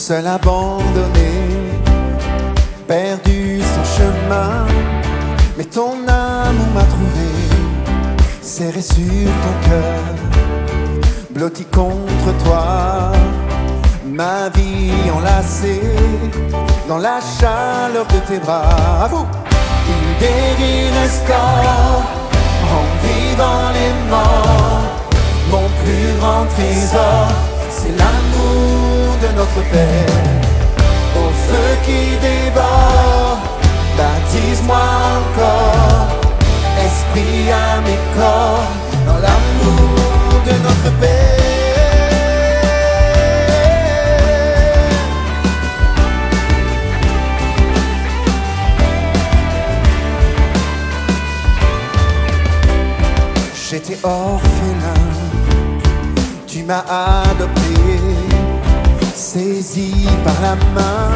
seul abandonné, perdu son chemin. Mais ton amour m'a trouvé, serré sur ton cœur, blotti contre toi, ma vie enlacée dans la chaleur de tes bras. À vous. Il guérit, restaure, rend vivant les morts. Mon plus grand trésor, c'est l'amour de notre Père. Au feu qui dévore, baptise-moi encore, esprit à mes corps, dans l'amour de notre Père. J'étais orphelin, tu m'as adopté, saisi par la main,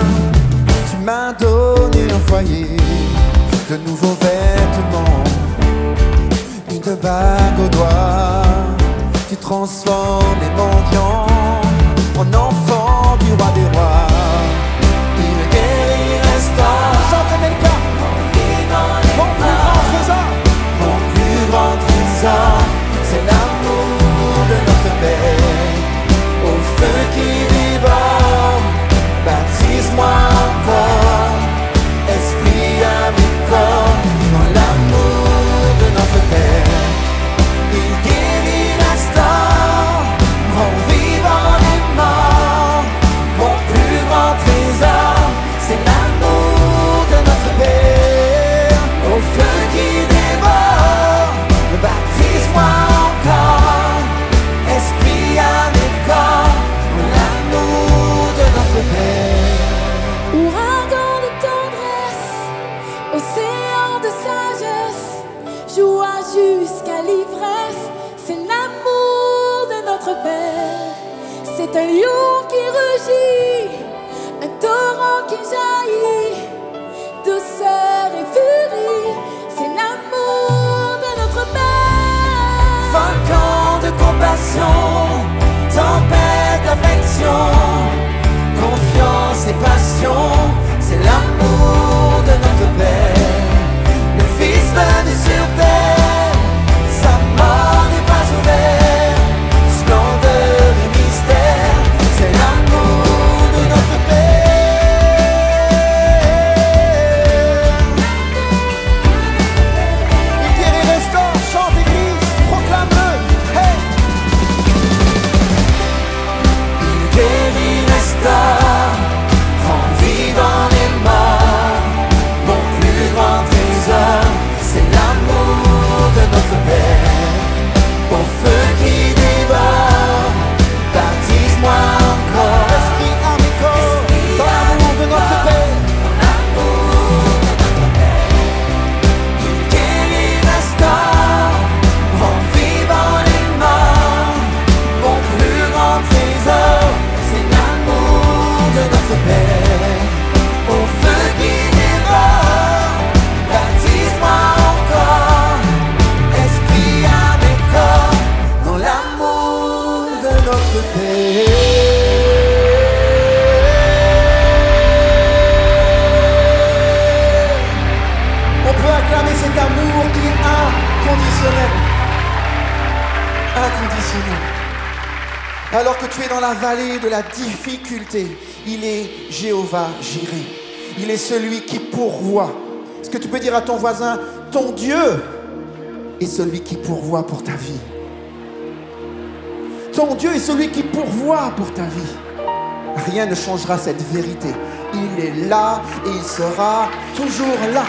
tu m'as donné un foyer, de nouveaux vêtements, une bague au doigt. Tu transformes les mendiants en enfants du roi des rois. Il guérit, restaure, chante Melka, mon plus grand trésor, mon plus grand trésor, c'est l'amour de notre Père. Au feu qui dévore, baptise-moi encore, esprit à mes corps, dans l'amour de notre Père. Il guérit, restaure, rend vivant les morts. Mon plus grand trésor, c'est l'amour de notre Père. Au feu qui dévore, baptise-moi encore, esprit à mes corps, l'amour de notre Père. Ouragan de tendresse, océan de sagesse, joie jusqu'à l'ivresse, c'est l'amour de notre Père. C'est un lion qui rugit, un torrent qui jaillit, douceur et furie, c'est l'amour de notre Père. Volcan de compassion, tempête d'affection, confiance et passion, c'est l'amour de notre Père. Le Fils venu sur terre, sa mort n'est pas ouverte, splendeur et mystère, c'est l'amour de notre Père. Il guérit, restaure, chante, église, proclame-le, hey! Il guérit, restaure, rend vivant les morts. Mon plus grand trésor, c'est l'amour de notre Père. Au feu qui dévore, baptise-moi encore, esprit à mes corps, dans l'amour de notre Père. Il guérit, restaure, rend vivant les morts. Mon plus grand trésor, c'est l'amour de notre Père. Au feu qui dévore, baptise-moi encore, esprit à mes corps, dans l'amour de notre Père. On peut acclamer cet amour qui est inconditionnel. Inconditionnel. Alors que tu es dans la vallée de la difficulté, il est Jéhovah Jireh. Il est celui qui pourvoit. Est-ce que tu peux dire à ton voisin, ton Dieu est celui qui pourvoit pour ta vie. Ton Dieu est celui qui pourvoit pour ta vie. Rien ne changera cette vérité. Il est là et il sera toujours là.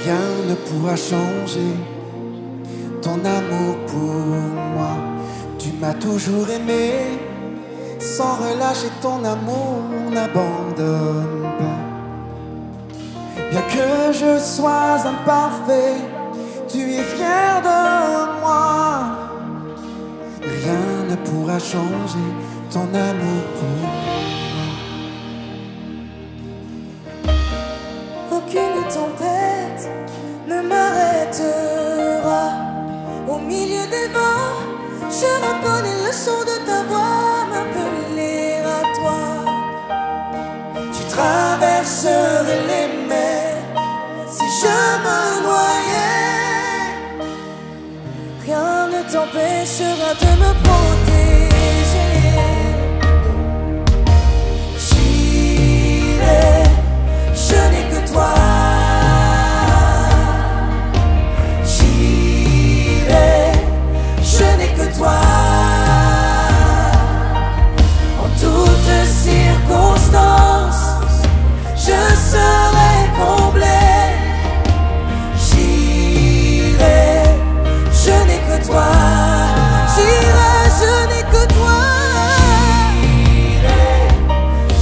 Rien ne pourra changer ton amour pour moi. Tu m'as toujours aimé, sans relâcher ton amour, n'abandonne pas. Bien que je sois imparfait, tu es fier de moi. Rien ne pourra changer ton amour pour moi. tempête ne m'arrêtera. Au milieu des vents, je reconnais le son de ta voix m'appeler à toi. Tu traverserais les mers si je me noyais. Rien ne t'empêchera de me protéger. J'irai, je n'ai que toi. J'irai, je n'ai que toi. En toutes circonstances, je serai comblé. J'irai, je n'ai que toi. J'irai, je n'ai que toi. J'irai,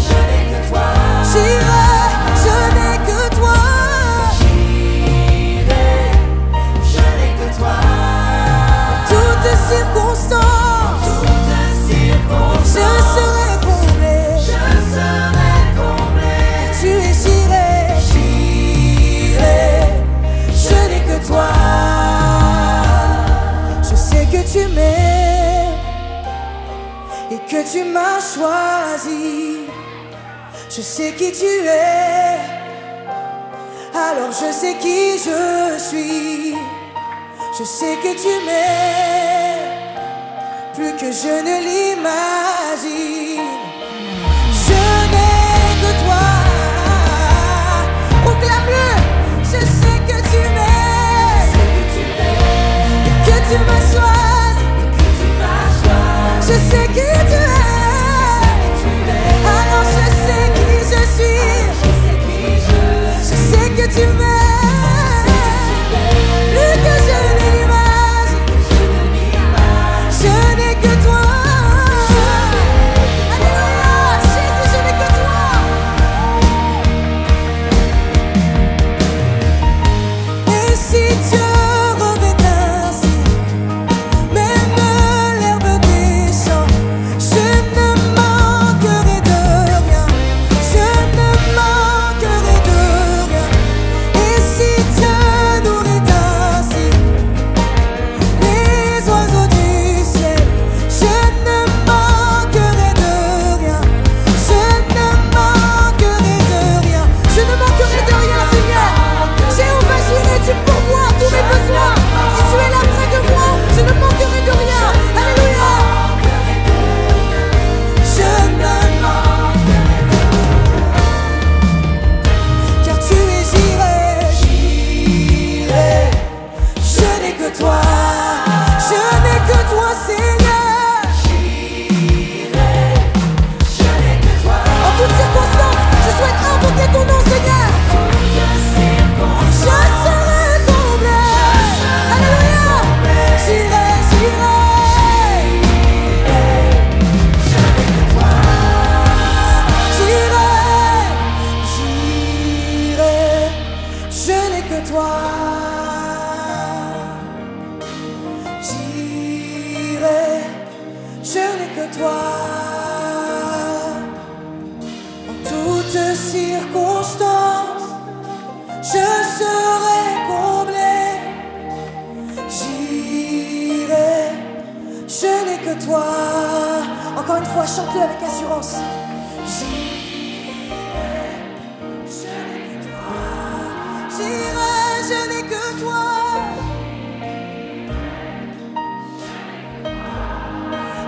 je n'ai que toi. J'irai, je n'ai que toi. J'irai, je n'ai que toi. En toutes circonstances, je serai comblé. Je serai comblé. Tu es j'irai, j'irai, je n'ai que toi. Je sais que tu m'aimes et que tu m'as choisi. Je sais qui tu es, alors je sais qui je suis. Je sais que tu m'aimes plus que je ne l'imagine. Je n'ai que toi. Proclame-le. Je sais que tu m'aimes et que tu m'as choisi. Je sais qui tu es, alors je sais qui je suis. Je sais que tu m'aimes plus que je ne l'imagine. Je n'ai que toi. Alléluia, Jésus, je n'ai que toi. Et si Dieu revêt ainsi même l'herbe des champs, je ne manquerai de rien. Je ne manquerai de rien. Et si Dieu nourrit ainsi les oiseaux du ciel, je ne manquerai de rien. Je ne manquerai de rien. Je ne manquerai de rien, Seigneur. Jéhovah Jireh, tu pourvois tous mes besoins. Si tu es là près de moi, je ne manquerai de rien. Alléluia. Je ne manquerai de rien. Car tu es Jireh, Jireh. Je n'ai que toi. Je n'ai que toi, Seigneur. En toutes circonstances, je souhaite invoquer ton nom, Seigneur. Je serai comblé. Alléluia. J'irai, j'irai. J'irai, j'irai. Je n'ai que toi. J'irai, je n'ai que toi. En toutes circonstances, je serai comblé. J'irai, je n'ai que toi. Encore une fois, chante-le avec assurance. J'irai, je n'ai que toi. J'irai, je n'ai que toi.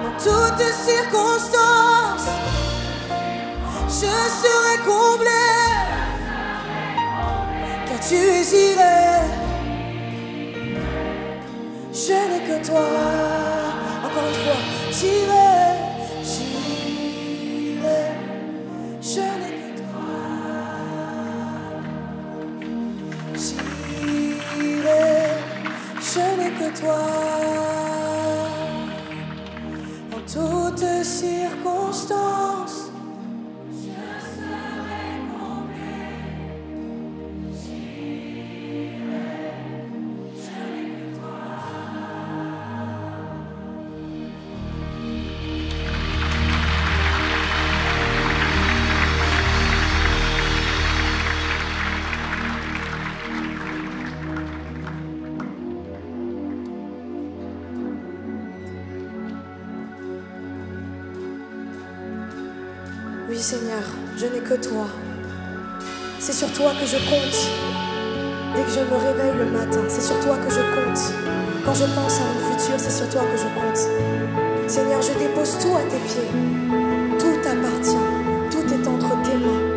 En toutes circonstances, je serai comblé. Car tu es Jireh. Je n'ai que toi. Encore une fois, j'irai, j'irai. Je n'ai que toi. J'irai, je n'ai que toi. En toutes circonstances, je serai comblé. J'irai, je n'ai que toi. Oui Seigneur, je n'ai que toi. C'est sur toi que je compte. Dès que je me réveille le matin, c'est sur toi que je compte. Quand je pense à mon futur, c'est sur toi que je compte. Seigneur, je dépose tout à tes pieds. Tout t'appartient. Tout est entre tes mains.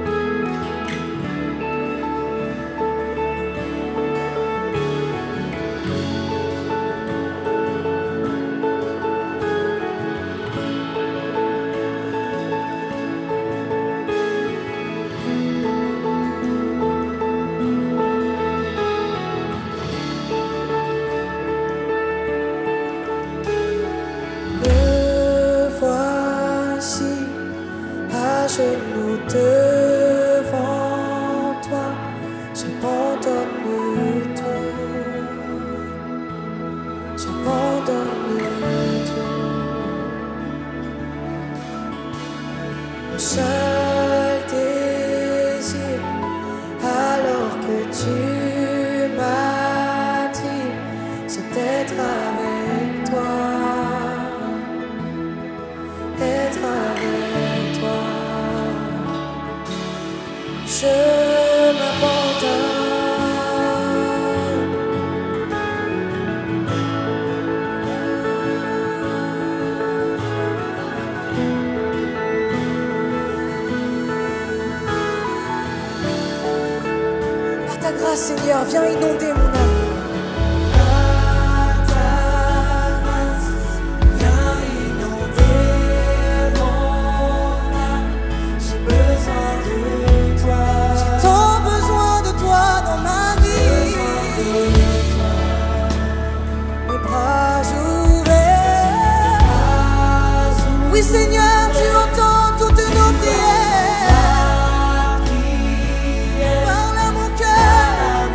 Genoux devant toi, j'abandonne tout, j'abandonne tout. Mon seul désir, alors que tu m'as dit, c'est d'être avec toi, être avec toi. Je m'abandonne. Par ta grâce, Seigneur, viens inonder mon âme. Oui Seigneur, tu entends toutes nos prières. Parle à mon cœur.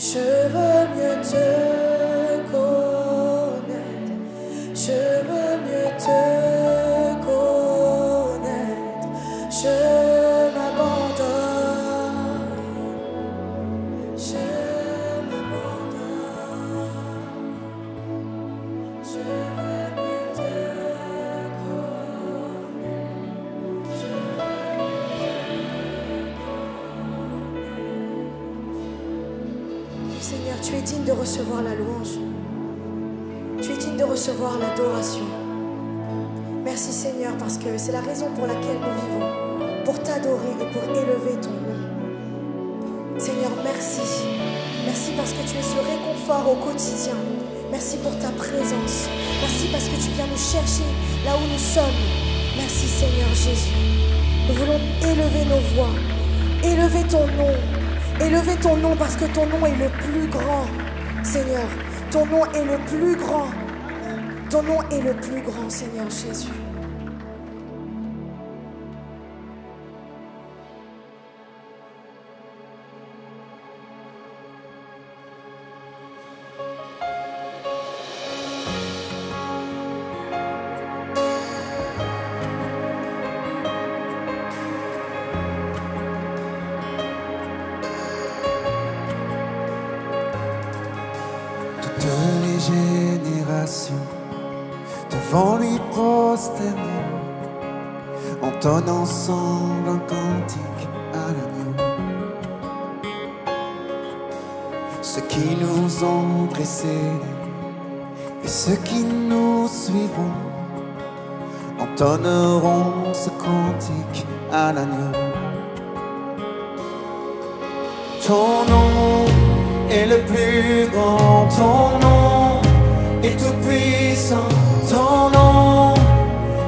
Je veux mieux te connaître, je veux mieux te connaître, je m'abandonne, je m'abandonne, je veux mieux te connaître, Seigneur, tu es digne de recevoir la louange. Tu es digne de recevoir l'adoration. Merci Seigneur, parce que c'est la raison pour laquelle nous vivons, pour t'adorer et pour élever ton nom. Seigneur, merci. Merci parce que tu es ce réconfort au quotidien. Merci pour ta présence. Merci parce que tu viens nous chercher là où nous sommes. Merci Seigneur Jésus. Nous voulons élever nos voix, élever ton nom. Élevez ton nom parce que ton nom est le plus grand, Seigneur. Ton nom est le plus grand. Ton nom est le plus grand, Seigneur Jésus. Génération devant lui prosterner, entonnant ensemble un cantique à l'agneau. Ceux qui nous ont précédés et ceux qui nous suivront entonneront ce cantique à l'agneau. Ton nom est le plus grand, ton nom est tout puissant, ton nom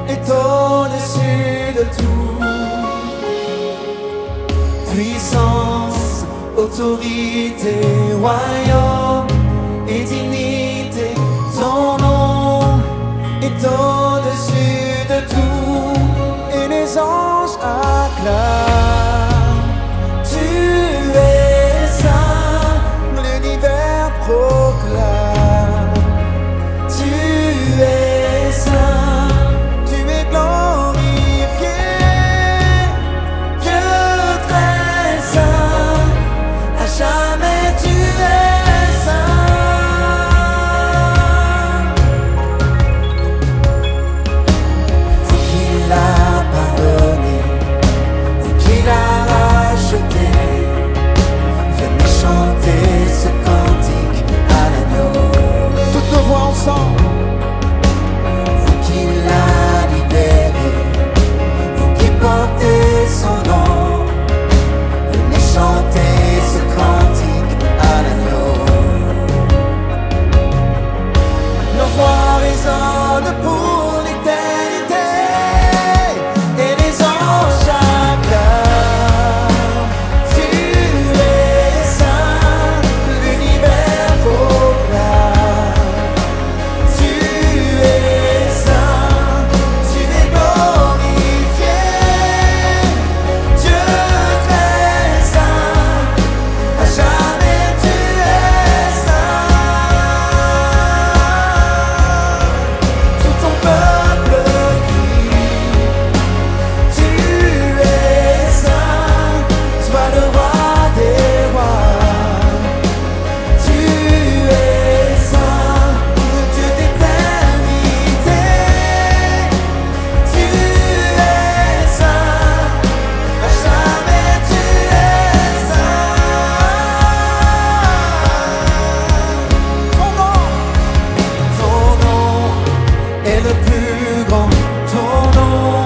est au-dessus de tout. Puissance, autorité, royaume et dignité, ton nom est au-dessus de tout. Et les anges acclament, tu es saint, l'univers proclame. Tu es saint, tu es glorifié, Dieu très saint, à jamais tu es saint. Vous qui l'a pardonné, vous qui l'a racheté, venez chanter ce cantique à l'agneau. Toutes nos voix ensemble. Vous qui l'a libéré, vous qui portez son nom, venez chanter ce cantique à l'agneau. Nos voix résonnent pour l'éternité et les anges acclament. Tu es saint, l'univers proclame. Tu es saint, tu es glorifié, Dieu très saint, à jamais tu es saint. Tout ton peuple crie, tu es saint, sois le roi des rois. Tu es saint, Dieu d'éternité. Tu es saint, à jamais tu es saint. Ton nom est le plus grand, ton nom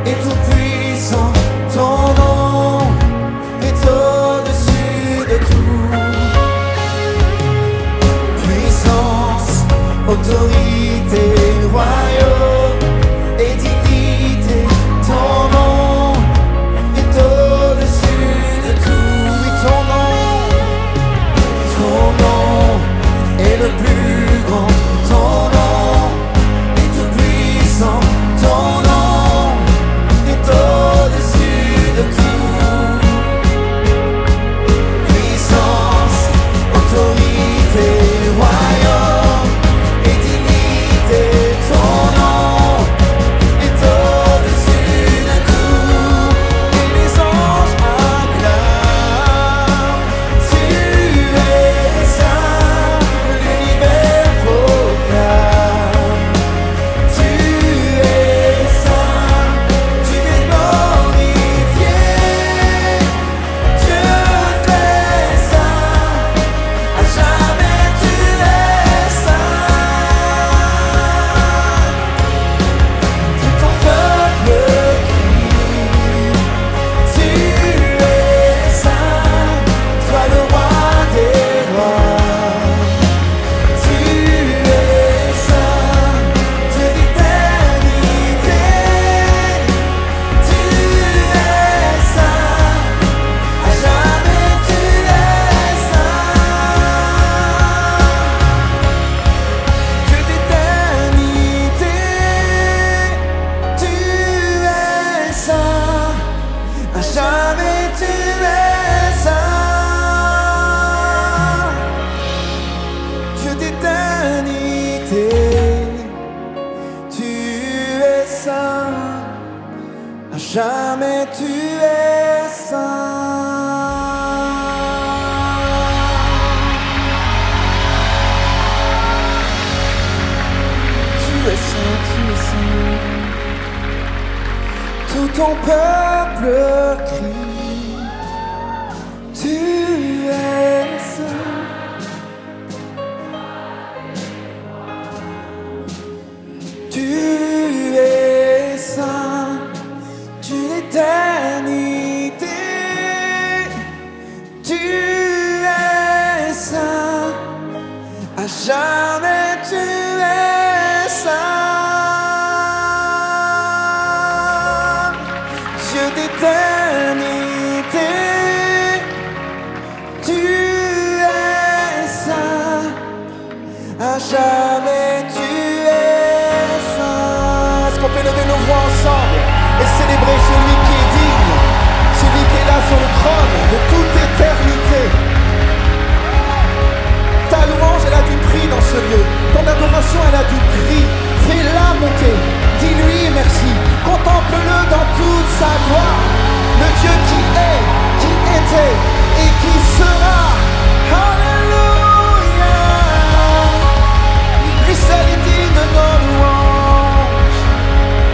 est tout puissant, ton nom est au-dessus de tout. Puissance, autorité, royaume et dignité, ton nom est au-dessus de tout. Et ton nom est le plus grand, ton nom est tout puissant, ton nom est au-dessus de tout. Puissance, jamais tu es saint. Tu es saint, tu es saint. Tout ton peuple crie, tu es saint. Tu es saint d'une éternité. Tu es saint, à jamais tu es saint. Dieu d'éternité, tu es saint, à jamais tu es saint. Est-ce qu'on peut lever nos voix ensemble et célébrer celui qui est digne, celui qui est là sur le trône de toute éternité? Ta louange, elle a du prix dans ce lieu. Ton adoration, elle a du prix. Fais-la monter. Dis-lui merci. Contemple-le dans toute sa gloire. Le Dieu qui est, qui était et qui sera. Alléluia. Lui seul est digne de nos louanges.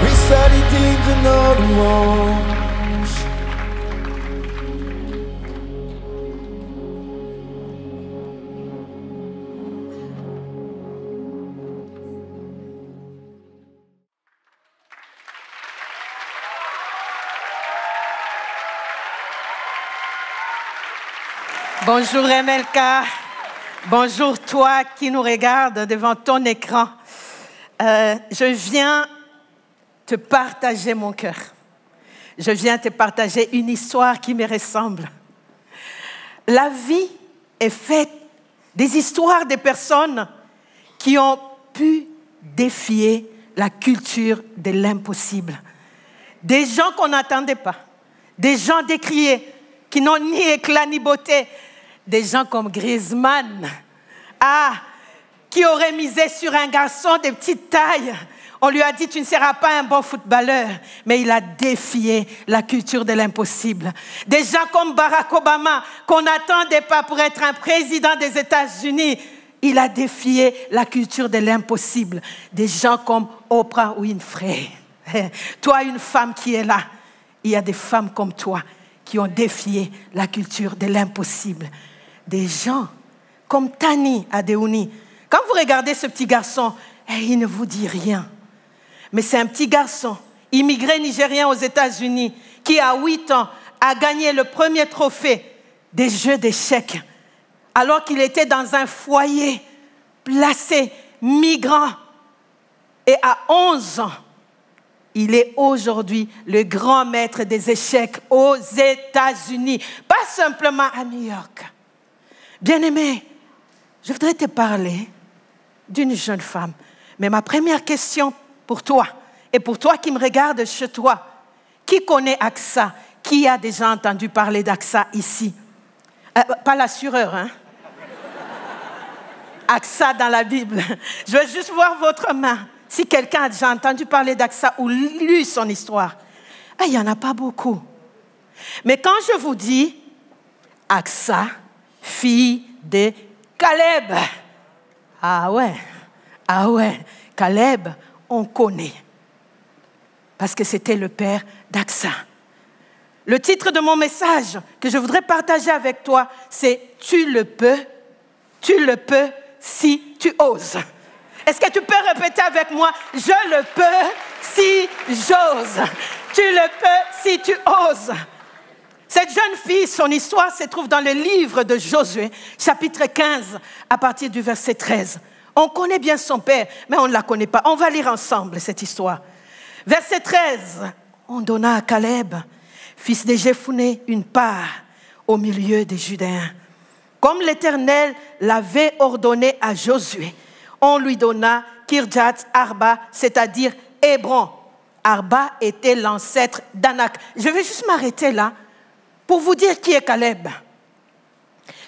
Lui seul est digne de nos louanges. Bonjour MLK, bonjour toi qui nous regarde devant ton écran. Je viens te partager mon cœur. Je viens te partager une histoire qui me ressemble. La vie est faite des histoires de personnes qui ont pu défier la culture de l'impossible. Des gens qu'on n'attendait pas, des gens décriés qui n'ont ni éclat ni beauté. Des gens comme Griezmann, qui aurait misé sur un garçon de petite taille. On lui a dit, tu ne seras pas un bon footballeur. Mais il a défié la culture de l'impossible. Des gens comme Barack Obama, qu'on n'attendait pas pour être un président des États-Unis. Il a défié la culture de l'impossible. Des gens comme Oprah Winfrey. Toi, une femme qui est là, il y a des femmes comme toi qui ont défié la culture de l'impossible. Des gens comme Tani Adeouni. Quand vous regardez ce petit garçon, il ne vous dit rien. Mais c'est un petit garçon, immigré nigérien aux États-Unis, qui à 8 ans a gagné le premier trophée des Jeux d'échecs, alors qu'il était dans un foyer placé migrant. Et à 11 ans, il est aujourd'hui le grand maître des échecs aux États-Unis, pas simplement à New York. Bien-aimé, je voudrais te parler d'une jeune femme. Mais ma première question pour toi, et pour toi qui me regardes chez toi, qui connaît AXA? Qui a déjà entendu parler d'AXA ici? Pas l'assureur, hein? AXA dans la Bible. Je veux juste voir votre main. Si quelqu'un a déjà entendu parler d'AXA ou lu son histoire, il n'y en a pas beaucoup. Mais quand je vous dis AXA, fille de Caleb, ah ouais, Caleb, on connaît. Parce que c'était le père d'AXA. Le titre de mon message que je voudrais partager avec toi, c'est « Tu le peux si tu oses ». Est-ce que tu peux répéter avec moi? Je le peux si j'ose. Tu le peux si tu oses. Cette jeune fille, son histoire se trouve dans le livre de Josué, chapitre 15, à partir du verset 13. On connaît bien son père, mais on ne la connaît pas. On va lire ensemble cette histoire. Verset 13. On donna à Caleb, fils de Jephouné, une part au milieu des Judéens. Comme l'Éternel l'avait ordonné à Josué, on lui donna Kirjat Arba, c'est-à-dire Hébron. Arba était l'ancêtre d'Anak. Je vais juste m'arrêter là pour vous dire qui est Caleb.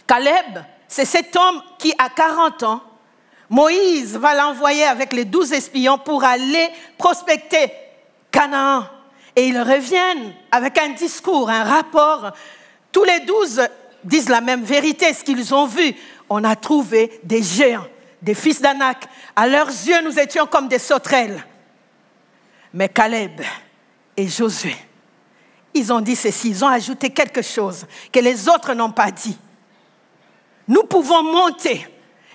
Caleb, c'est cet homme qui, à 40 ans, Moïse va l'envoyer avec les 12 espions pour aller prospecter Canaan. Et ils reviennent avec un discours, un rapport. Tous les 12 disent la même vérité, ce qu'ils ont vu. On a trouvé des géants, des fils d'Anak. À leurs yeux, nous étions comme des sauterelles. Mais Caleb et Josué, ils ont dit ceci, ils ont ajouté quelque chose que les autres n'ont pas dit. Nous pouvons monter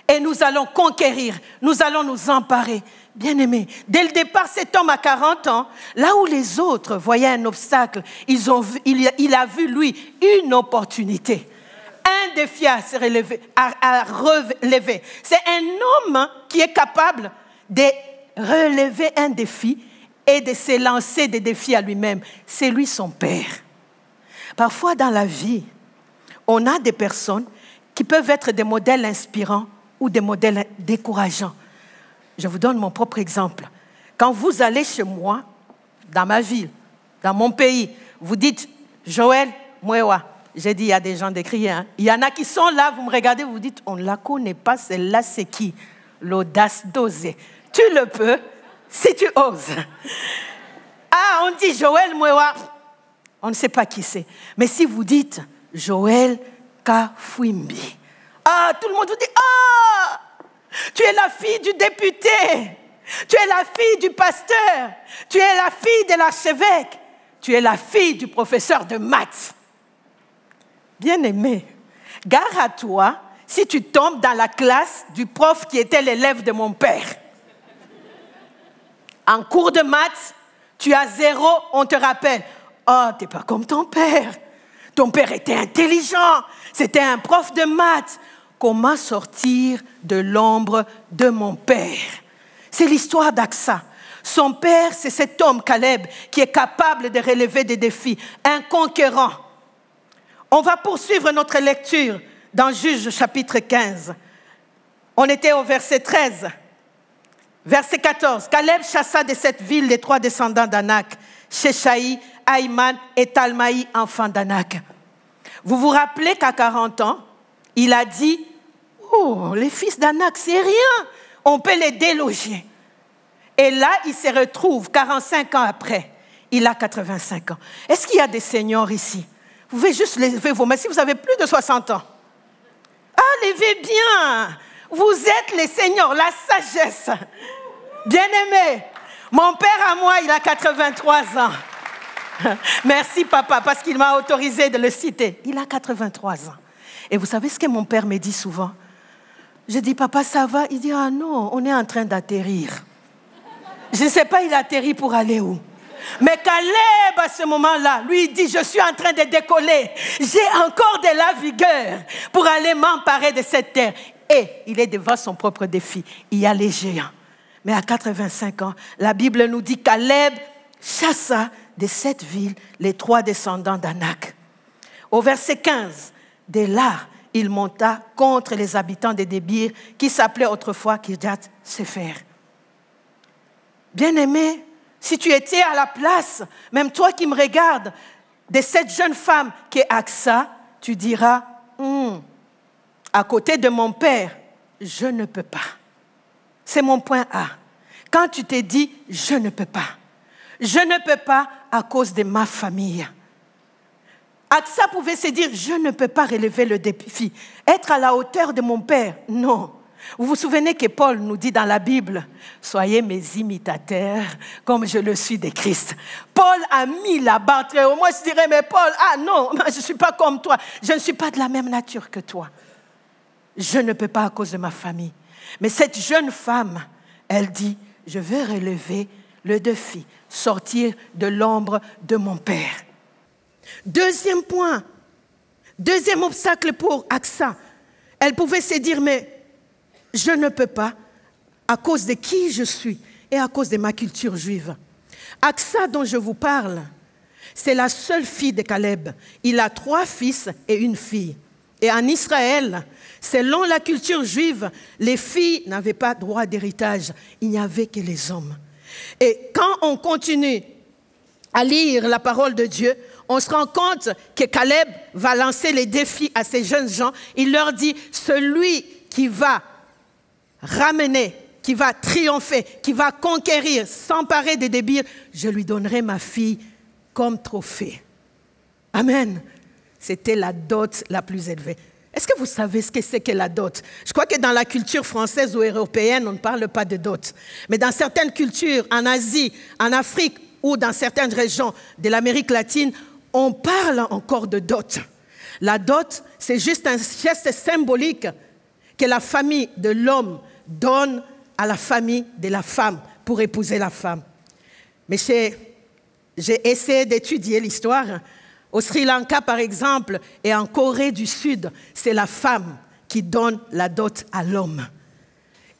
et nous allons conquérir, nous allons nous emparer. Bien-aimés, dès le départ, cet homme a 40 ans, là où les autres voyaient un obstacle, il a vu, lui, une opportunité. Un défi à se relever, à relever. C'est un homme qui est capable de relever un défi et de se lancer des défis à lui-même. C'est lui son père. Parfois dans la vie, on a des personnes qui peuvent être des modèles inspirants ou des modèles décourageants. Je vous donne mon propre exemple. Quand vous allez chez moi, dans ma ville, dans mon pays, vous dites « Joël Mwewa ». J'ai dit, il y a des gens décriés. Hein? Il y en a qui sont là, vous me regardez, vous dites « On ne la connaît pas, celle-là, c'est qui ?» L'audace d'oser. Tu le peux si tu oses. Ah, on dit « Joël Mwewa », on ne sait pas qui c'est. Mais si vous dites « Joël Kafwimbi », ah, tout le monde vous dit « Ah !» Tu es la fille du député, tu es la fille du pasteur, tu es la fille de l'archevêque, tu es la fille du professeur de maths. Bien-aimé, gare à toi si tu tombes dans la classe du prof qui était l'élève de mon père. En cours de maths, tu as 0, on te rappelle. Oh, t'es pas comme ton père. Ton père était intelligent, c'était un prof de maths. Comment sortir de l'ombre de mon père? C'est l'histoire d'Aksa. Son père, c'est cet homme, Caleb, qui est capable de relever des défis, un conquérant. On va poursuivre notre lecture dans Juges chapitre 15. On était au verset 13. Verset 14. Caleb chassa de cette ville les 3 descendants d'Anak, Sheshaï, Aïman et Talmaï, enfants d'Anak. Vous vous rappelez qu'à 40 ans, il a dit « Oh, les fils d'Anak, c'est rien, on peut les déloger. » Et là, il se retrouve 45 ans après. Il a 85 ans. Est-ce qu'il y a des seniors ici? Vous pouvez juste lever vos mains si vous avez plus de 60 ans. Ah, levez bien. Vous êtes les seniors, la sagesse. Bien-aimé, mon père à moi, il a 83 ans. Merci, papa, parce qu'il m'a autorisé de le citer. Il a 83 ans. Et vous savez ce que mon père me dit souvent? Je dis, papa, ça va? Il dit, ah non, on est en train d'atterrir. Je ne sais pas, il atterrit pour aller où? Mais Caleb, à ce moment-là, lui, il dit, je suis en train de décoller. J'ai encore de la vigueur pour aller m'emparer de cette terre. Et il est devant son propre défi. Il y a les géants. Mais à 85 ans, la Bible nous dit, Caleb chassa de cette ville les 3 descendants d'Anak. Au verset 15, dès là, il monta contre les habitants de Débir, qui s'appelaient autrefois Kirjath-Sefer. Bien-aimé, si tu étais à la place, même toi qui me regardes, de cette jeune femme qui est Aksa, tu diras, à côté de mon père, je ne peux pas. C'est mon point A. Quand tu te dis, je ne peux pas. Je ne peux pas à cause de ma famille. Aksa pouvait se dire, je ne peux pas relever le défi. Être à la hauteur de mon père, non. Vous vous souvenez que Paul nous dit dans la Bible, soyez mes imitateurs comme je le suis de Christ. Paul a mis la barre très haut. Moi, je dirais, mais Paul, ah non, je ne suis pas comme toi. Je ne suis pas de la même nature que toi. Je ne peux pas à cause de ma famille. Mais cette jeune femme, elle dit, je veux relever le défi, sortir de l'ombre de mon père. Deuxième point, deuxième obstacle pour Aksa. Elle pouvait se dire, mais je ne peux pas à cause de qui je suis et à cause de ma culture juive. Aksa dont je vous parle, c'est la seule fille de Caleb. Il a 3 fils et une fille. Et en Israël, selon la culture juive, les filles n'avaient pas droit d'héritage. Il n'y avait que les hommes. Et quand on continue à lire la parole de Dieu, on se rend compte que Caleb va lancer les défis à ces jeunes gens. Il leur dit, celui qui va ramener, qui va triompher, qui va conquérir, s'emparer de Débir, je lui donnerai ma fille comme trophée. Amen. C'était la dot la plus élevée. Est-ce que vous savez ce que c'est que la dot? Je crois que dans la culture française ou européenne, on ne parle pas de dot. Mais dans certaines cultures, en Asie, en Afrique ou dans certaines régions de l'Amérique latine, on parle encore de dot. La dot, c'est juste un geste symbolique que la famille de l'homme donne à la famille de la femme pour épouser la femme. Mais j'ai essayé d'étudier l'histoire. Au Sri Lanka, par exemple, et en Corée du Sud, c'est la femme qui donne la dot à l'homme.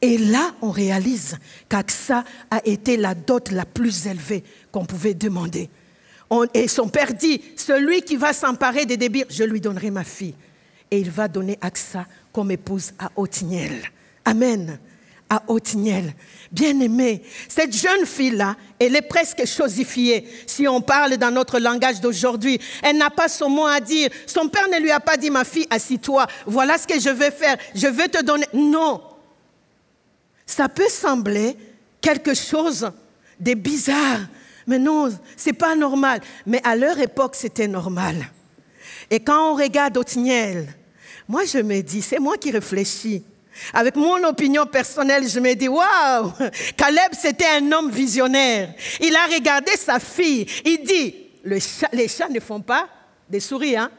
Et là, on réalise qu'Aksa a été la dot la plus élevée qu'on pouvait demander. Et son père dit, celui qui va s'emparer des débits, je lui donnerai ma fille. Et il va donner Aksa comme épouse à Othniel. Amen. À Othniel. Bien-aimée, cette jeune fille-là, elle est presque chosifiée. Si on parle dans notre langage d'aujourd'hui, elle n'a pas son mot à dire. Son père ne lui a pas dit, ma fille, assis-toi, voilà ce que je vais faire, je vais te donner. Non. Ça peut sembler quelque chose de bizarre, mais non, ce n'est pas normal. Mais à leur époque, c'était normal. Et quand on regarde Othniel, moi je me dis, c'est moi qui réfléchis. Avec mon opinion personnelle, je me dis, waouh, Caleb, c'était un homme visionnaire. Il a regardé sa fille. Il dit, les chats ne font pas des souris, hein?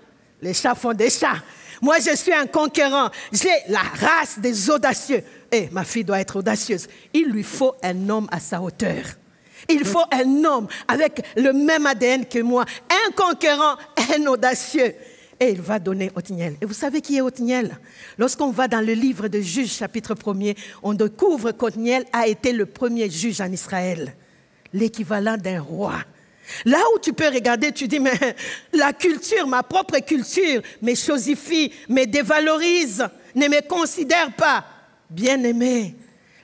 Les chats font des chats. Moi, je suis un conquérant. J'ai la race des audacieux. Et ma fille doit être audacieuse. Il lui faut un homme à sa hauteur. Il faut un homme avec le même ADN que moi. Un conquérant, un audacieux. Et il va donner Othniel. Et vous savez qui est Othniel? Lorsqu'on va dans le livre de Juges, chapitre 1er, on découvre qu'Othniel a été le premier juge en Israël. L'équivalent d'un roi. Là où tu peux regarder, tu dis, mais la culture, ma propre culture, me chosifie, me dévalorise, ne me considère pas. Bien-aimé,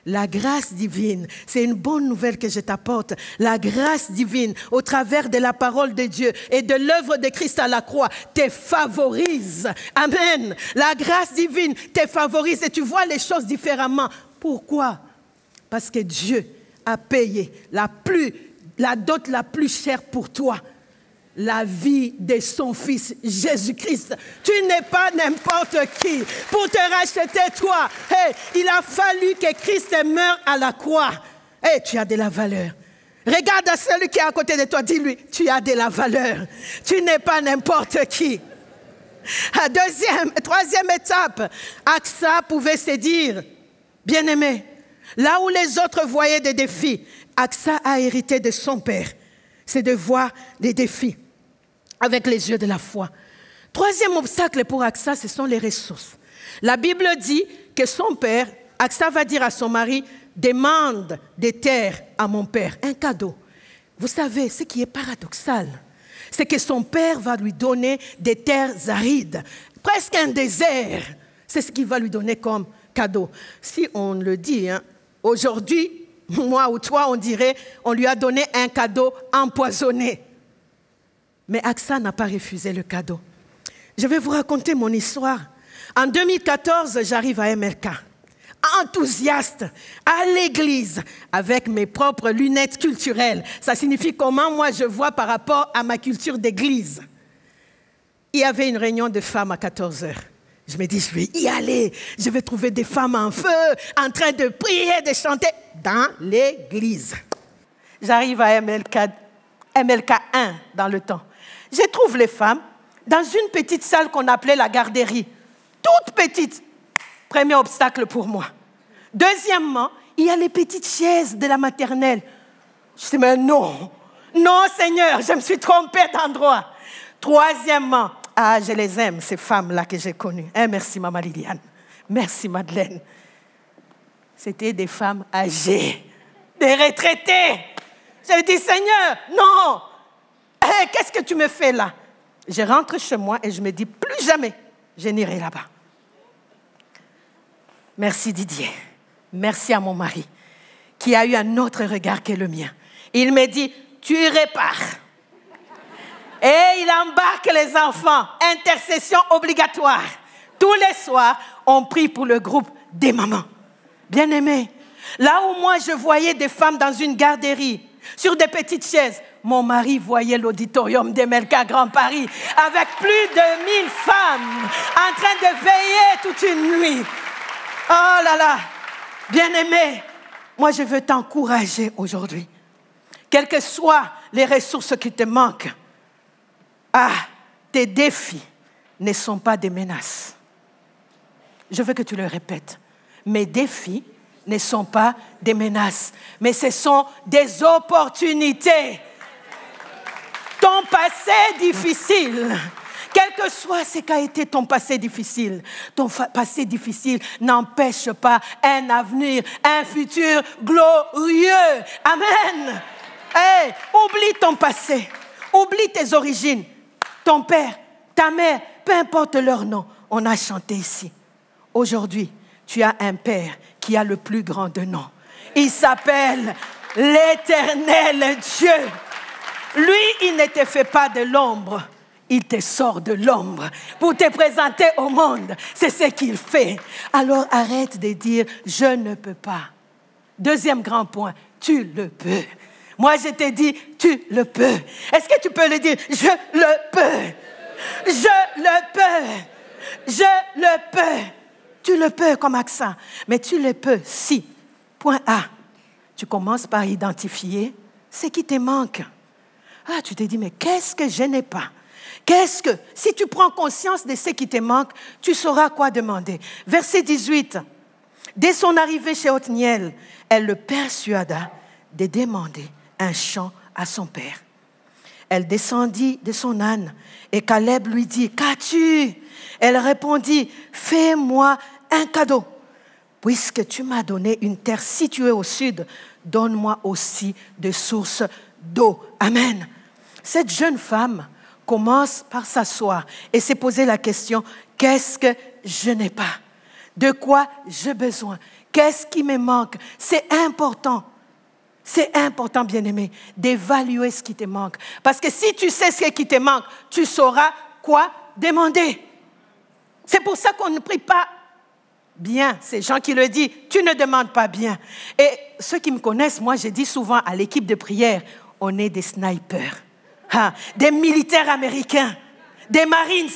la grâce divine, c'est une bonne nouvelle que je t'apporte. La grâce divine, au travers de la parole de Dieu et de l'œuvre de Christ à la croix, te favorise. Amen. La grâce divine te favorise et tu vois les choses différemment. Pourquoi? Parce que Dieu a payé la dot la plus chère pour toi. La vie de son Fils Jésus-Christ. Tu n'es pas n'importe qui pour te racheter toi. Hey, il a fallu que Christ meure à la croix. Hey, tu as de la valeur. Regarde à celui qui est à côté de toi, dis-lui, tu as de la valeur. Tu n'es pas n'importe qui. Troisième étape, Aksa pouvait se dire, bien-aimé, là où les autres voyaient des défis, Aksa a hérité de son père. C'est de voir des défis avec les yeux de la foi. Troisième obstacle pour Aksa, ce sont les ressources. La Bible dit que son père, Aksa va dire à son mari, demande des terres à mon père, un cadeau. Vous savez, ce qui est paradoxal, c'est que son père va lui donner des terres arides, presque un désert. C'est ce qu'il va lui donner comme cadeau. Si on le dit, hein, aujourd'hui, moi ou toi, on dirait, on lui a donné un cadeau empoisonné. Mais Aksa n'a pas refusé le cadeau. Je vais vous raconter mon histoire. En 2014, j'arrive à MLK, enthousiaste, à l'église, avec mes propres lunettes culturelles. Ça signifie comment moi je vois par rapport à ma culture d'église. Il y avait une réunion de femmes à 14h. Je me dis, je vais y aller. Je vais trouver des femmes en feu, en train de prier, de chanter dans l'église. J'arrive à MLK 1 dans le temps. Je trouve les femmes dans une petite salle qu'on appelait la garderie. Toute petite. Premier obstacle pour moi. Deuxièmement, il y a les petites chaises de la maternelle. Je dis, mais non. Non, Seigneur, je me suis trompée d'endroit. Troisièmement, ah, je les aime, ces femmes-là que j'ai connues. Merci, Maman Liliane. Merci, Madeleine. C'était des femmes âgées, des retraitées. J'ai dit, Seigneur, non. Qu'est-ce que tu me fais là? Je rentre chez moi et je me dis, plus jamais, je n'irai là-bas. Merci Didier. Merci à mon mari, qui a eu un autre regard que le mien. Il me dit, tu répares. Et il embarque les enfants. Intercession obligatoire. Tous les soirs, on prie pour le groupe des mamans. Bien-aimés, là où moi je voyais des femmes dans une garderie, sur des petites chaises, mon mari voyait l'auditorium d'Emelka Grand Paris avec plus de 1000 femmes en train de veiller toute une nuit. Oh là là, bien-aimé, moi je veux t'encourager aujourd'hui. Quelles que soient les ressources qui te manquent, tes défis ne sont pas des menaces. Je veux que tu le répètes. Mes défis ne sont pas des menaces, mais ce sont des opportunités. Ton passé difficile, quel que soit ce qu'a été ton passé difficile n'empêche pas un avenir, un futur glorieux. Amen. Hey, oublie ton passé, oublie tes origines, ton père, ta mère, peu importe leur nom. On a chanté ici. Aujourd'hui, tu as un père qui a le plus grand de noms. Il s'appelle l'Éternel Dieu. Lui, il ne te fait pas de l'ombre. Il te sort de l'ombre pour te présenter au monde. C'est ce qu'il fait. Alors arrête de dire « je ne peux pas ». Deuxième grand point, tu le peux. Moi, je te dis « tu le peux ». Est-ce que tu peux le dire « je le peux ». Je le peux. Je le peux. Tu le peux comme accent. Mais tu le peux si, point A, tu commences par identifier ce qui te manque. Tu te dis, mais qu'est-ce que je n'ai pas? Si tu prends conscience de ce qui te manque, tu sauras quoi demander. Verset 18. Dès son arrivée chez Othniel, elle le persuada de demander un champ à son père. Elle descendit de son âne et Caleb lui dit, qu'as-tu? Elle répondit, fais-moi un cadeau. Puisque tu m'as donné une terre située au sud, donne-moi aussi des sources d'eau. Amen. Cette jeune femme commence par s'asseoir et se poser la question, qu'est-ce que je n'ai pas? De quoi j'ai besoin? Qu'est-ce qui me manque? C'est important, bien-aimé, d'évaluer ce qui te manque. Parce que si tu sais ce qui te manque, tu sauras quoi demander. C'est pour ça qu'on ne prie pas bien. C'est Jean qui le dit, tu ne demandes pas bien. Et ceux qui me connaissent, moi, je dis souvent à l'équipe de prière, on est des snipers, des militaires américains, des Marines.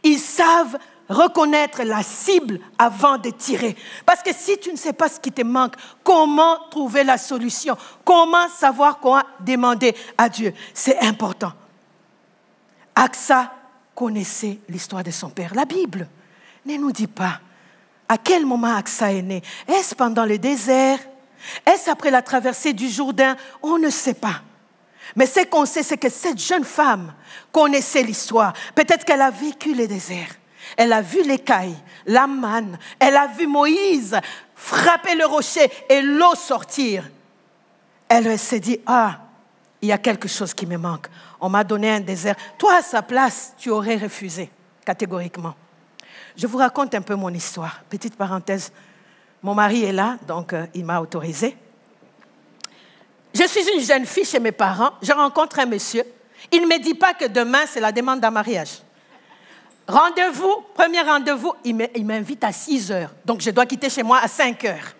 Ils savent reconnaître la cible avant de tirer. Parce que si tu ne sais pas ce qui te manque, comment trouver la solution? Comment savoir quoi demander à Dieu? C'est important. Aksa connaissait l'histoire de son père. La Bible ne nous dit pas à quel moment Aksa est né. Est-ce pendant le désert? Est-ce après la traversée du Jourdain? On ne sait pas. Mais ce qu'on sait, c'est que cette jeune femme connaissait l'histoire. Peut-être qu'elle a vécu le désert. Elle a vu l'écaille, la manne. Elle a vu Moïse frapper le rocher et l'eau sortir. Elle s'est dit, il y a quelque chose qui me manque. On m'a donné un désert. Toi, à sa place, tu aurais refusé, catégoriquement. Je vous raconte un peu mon histoire. Petite parenthèse. Mon mari est là, donc il m'a autorisé. Je suis une jeune fille chez mes parents. Je rencontre un monsieur. Il ne me dit pas que demain, c'est la demande d'un mariage. Rendez-vous, premier rendez-vous, il m'invite à 6 heures. Donc, je dois quitter chez moi à 5 heures.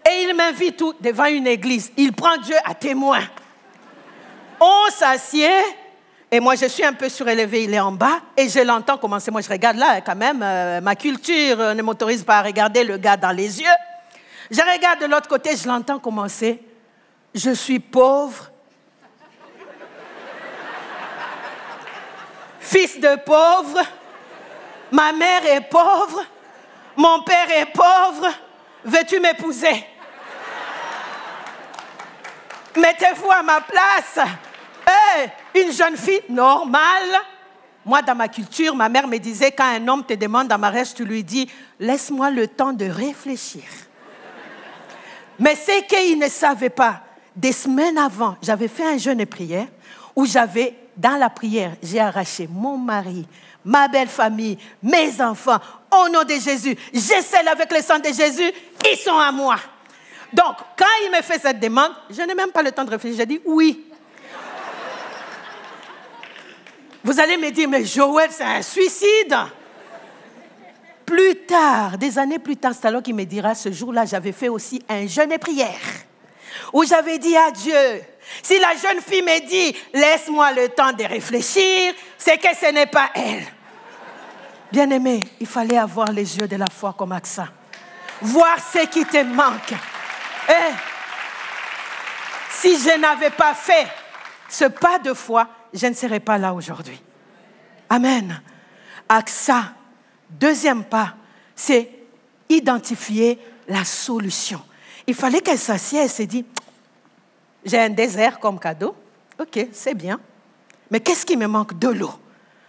Et il m'invite devant une église. Il prend Dieu à témoin. On s'assied. Et moi, je suis un peu surélevé, il est en bas. Et je l'entends commencer. Moi, je regarde là, quand même. Ma culture ne m'autorise pas à regarder le gars dans les yeux. Je regarde de l'autre côté, je l'entends commencer. Je suis pauvre. Fils de pauvre. Ma mère est pauvre. Mon père est pauvre. Veux-tu m'épouser? Mettez-vous à ma place. Une jeune fille normale. Moi, dans ma culture, ma mère me disait, quand un homme te demande en mariage, tu lui dis, laisse-moi le temps de réfléchir. Mais c'est qu'il ne savait pas. Des semaines avant, j'avais fait un jeûne et prière où dans la prière, j'ai arraché mon mari, ma belle famille, mes enfants, au nom de Jésus. Je scelle avec le sang de Jésus, ils sont à moi. Donc, quand il me fait cette demande, je n'ai même pas le temps de réfléchir. J'ai dit oui. Vous allez me dire, mais Joël, c'est un suicide. Plus tard, des années plus tard, c'est alors qu'il me dira, ce jour-là, j'avais fait aussi un jeûne et prière où j'avais dit adieu. Si la jeune fille me dit, laisse-moi le temps de réfléchir, c'est que ce n'est pas elle. Bien-aimé, il fallait avoir les yeux de la foi comme Aksa. Voir ce qui te manque. Et si je n'avais pas fait ce pas de foi, je ne serais pas là aujourd'hui. Amen. Aksa, deuxième pas, c'est identifier la solution. Il fallait qu'elle s'assied et se dise, j'ai un désert comme cadeau. Ok, c'est bien. Mais qu'est-ce qui me manque? De l'eau.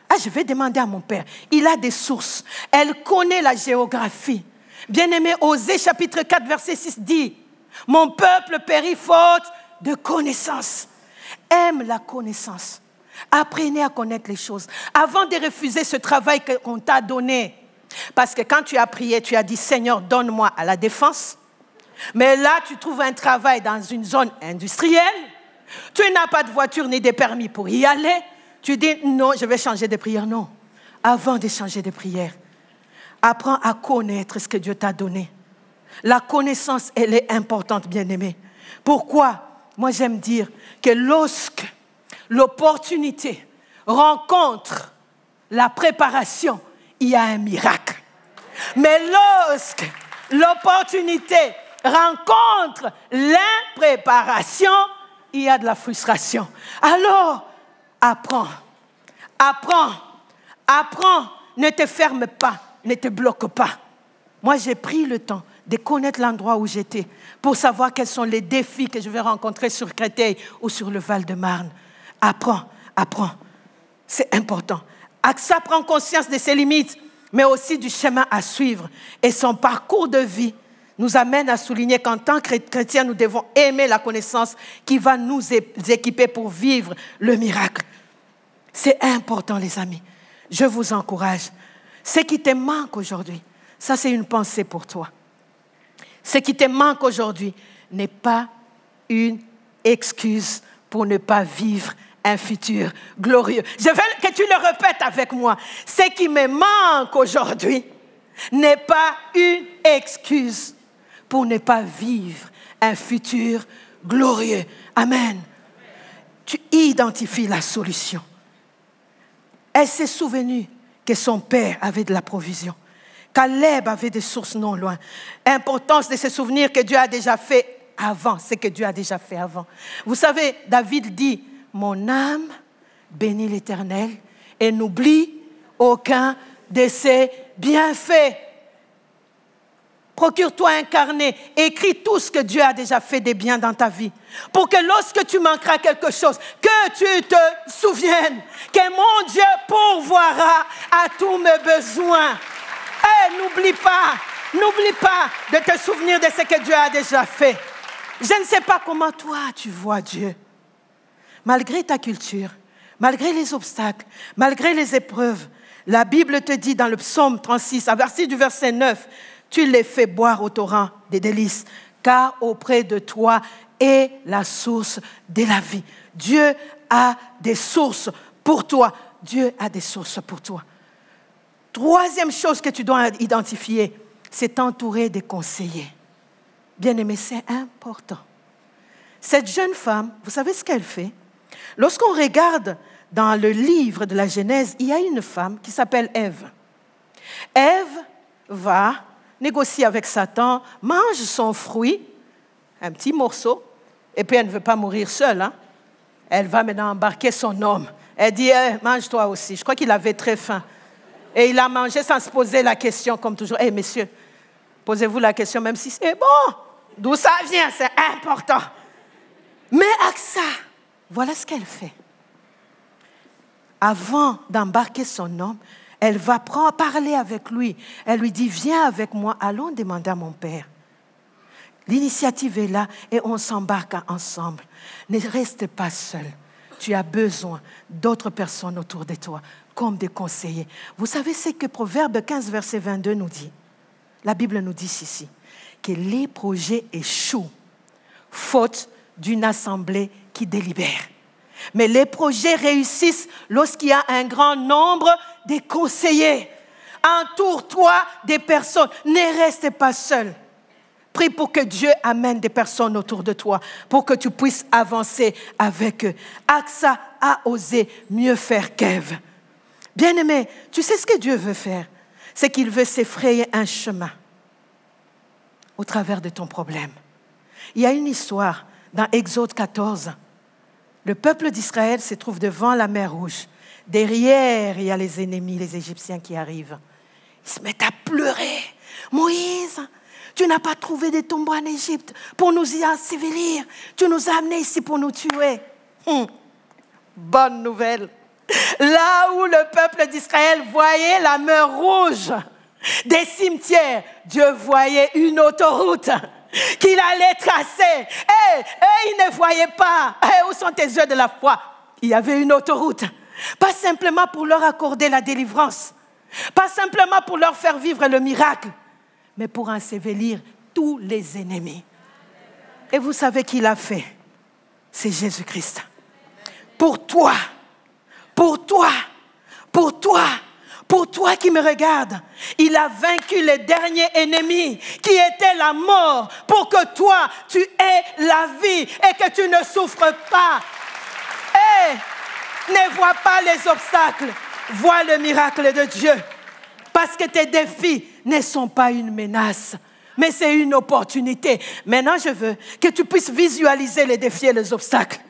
Ah, je vais demander à mon père. Il a des sources. Elle connaît la géographie. Bien-aimé, Osée chapitre 4, verset 6 dit, mon peuple périt faute de connaissance. Aime la connaissance. Apprenez à connaître les choses. Avant de refuser ce travail qu'on t'a donné. Parce que quand tu as prié, tu as dit, Seigneur, donne-moi à la défense. Mais là, tu trouves un travail dans une zone industrielle. Tu n'as pas de voiture ni de permis pour y aller. Tu dis, non, je vais changer de prière. Non. Avant de changer de prière, apprends à connaître ce que Dieu t'a donné. La connaissance, elle est importante, bien-aimé. Pourquoi? Moi, j'aime dire que lorsque l'opportunité rencontre la préparation, il y a un miracle. Mais lorsque l'opportunité rencontre l'impréparation, il y a de la frustration. Alors, apprends. Ne te ferme pas, ne te bloque pas. Moi, j'ai pris le temps de connaître l'endroit où j'étais pour savoir quels sont les défis que je vais rencontrer sur Créteil ou sur le Val-de-Marne. Apprends. C'est important. Aksa prend conscience de ses limites, mais aussi du chemin à suivre. Et son parcours de vie nous amène à souligner qu'en tant que chrétiens, nous devons aimer la connaissance qui va nous équiper pour vivre le miracle. C'est important, les amis. Je vous encourage. Ce qui te manque aujourd'hui, ça c'est une pensée pour toi. Ce qui te manque aujourd'hui n'est pas une excuse pour ne pas vivre un futur glorieux. Je veux que tu le répètes avec moi. Ce qui me manque aujourd'hui n'est pas une excuse pour ne pas vivre un futur glorieux. Amen. Tu identifies la solution. Elle s'est souvenue que son père avait de la provision. Caleb avait des sources non loin. Importance de se souvenir que Dieu a déjà fait avant, ce que Dieu a déjà fait avant. Vous savez, David dit, mon âme bénit l'Éternel et n'oublie aucun de ses bienfaits. Procure-toi un carnet, écris tout ce que Dieu a déjà fait de bien dans ta vie. Pour que lorsque tu manqueras quelque chose, que tu te souviennes que mon Dieu pourvoira à tous mes besoins. Et n'oublie pas de te souvenir de ce que Dieu a déjà fait. Je ne sais pas comment toi tu vois Dieu. Malgré ta culture, malgré les obstacles, malgré les épreuves, la Bible te dit dans le psaume 36, à partir du verset 9, tu les fais boire au torrent des délices, car auprès de toi est la source de la vie. Dieu a des sources pour toi. Dieu a des sources pour toi. Troisième chose que tu dois identifier, c'est t'entourer des conseillers. Bien-aimé, c'est important. Cette jeune femme, vous savez ce qu'elle fait? Lorsqu'on regarde dans le livre de la Genèse, il y a une femme qui s'appelle Ève. Ève va négocier avec Satan, mange son fruit, un petit morceau, et puis elle ne veut pas mourir seule. Hein? Elle va maintenant embarquer son homme. Elle dit, mange-toi aussi. Je crois qu'il avait très faim. Et il a mangé sans se poser la question, comme toujours. Messieurs, posez-vous la question, même si c'est bon. D'où ça vient, c'est important. Mais Aksa, voilà ce qu'elle fait. Avant d'embarquer son homme, elle va parler avec lui. Elle lui dit, viens avec moi, allons demander à mon père. L'initiative est là et on s'embarque ensemble. Ne reste pas seul. Tu as besoin d'autres personnes autour de toi, comme des conseillers. Vous savez ce que Proverbe 15, verset 22 nous dit? La Bible nous dit ici que les projets échouent, faute d'une assemblée qui délibère. Mais les projets réussissent lorsqu'il y a un grand nombre de conseillers. Entoure-toi des personnes. Ne reste pas seul. Prie pour que Dieu amène des personnes autour de toi, pour que tu puisses avancer avec eux. Aksa a osé mieux faire qu'Ève. Bien-aimé, tu sais ce que Dieu veut faire? C'est qu'il veut s'effrayer un chemin au travers de ton problème. Il y a une histoire dans Exode 14. Le peuple d'Israël se trouve devant la mer Rouge. Derrière, il y a les ennemis, les Égyptiens qui arrivent. Ils se mettent à pleurer. Moïse, tu n'as pas trouvé de tombeau en Égypte pour nous y ensevelir. Tu nous as amenés ici pour nous tuer. Bonne nouvelle. Là où le peuple d'Israël voyait la mer Rouge, des cimetières, Dieu voyait une autoroute qu'il allait tracer. Ils ne voyaient pas. Où sont tes yeux de la foi? Il y avait une autoroute. Pas simplement pour leur accorder la délivrance. Pas simplement pour leur faire vivre le miracle, mais pour ensevelir tous les ennemis. Et vous savez qui l'a fait? C'est Jésus-Christ. Pour toi, pour toi, pour toi, pour toi qui me regardes, il a vaincu les derniers ennemis qui étaient la mort pour que toi, tu aies la vie et que tu ne souffres pas. Ne vois pas les obstacles, vois le miracle de Dieu. Parce que tes défis ne sont pas une menace, mais c'est une opportunité. Maintenant, je veux que tu puisses visualiser les défis et les obstacles.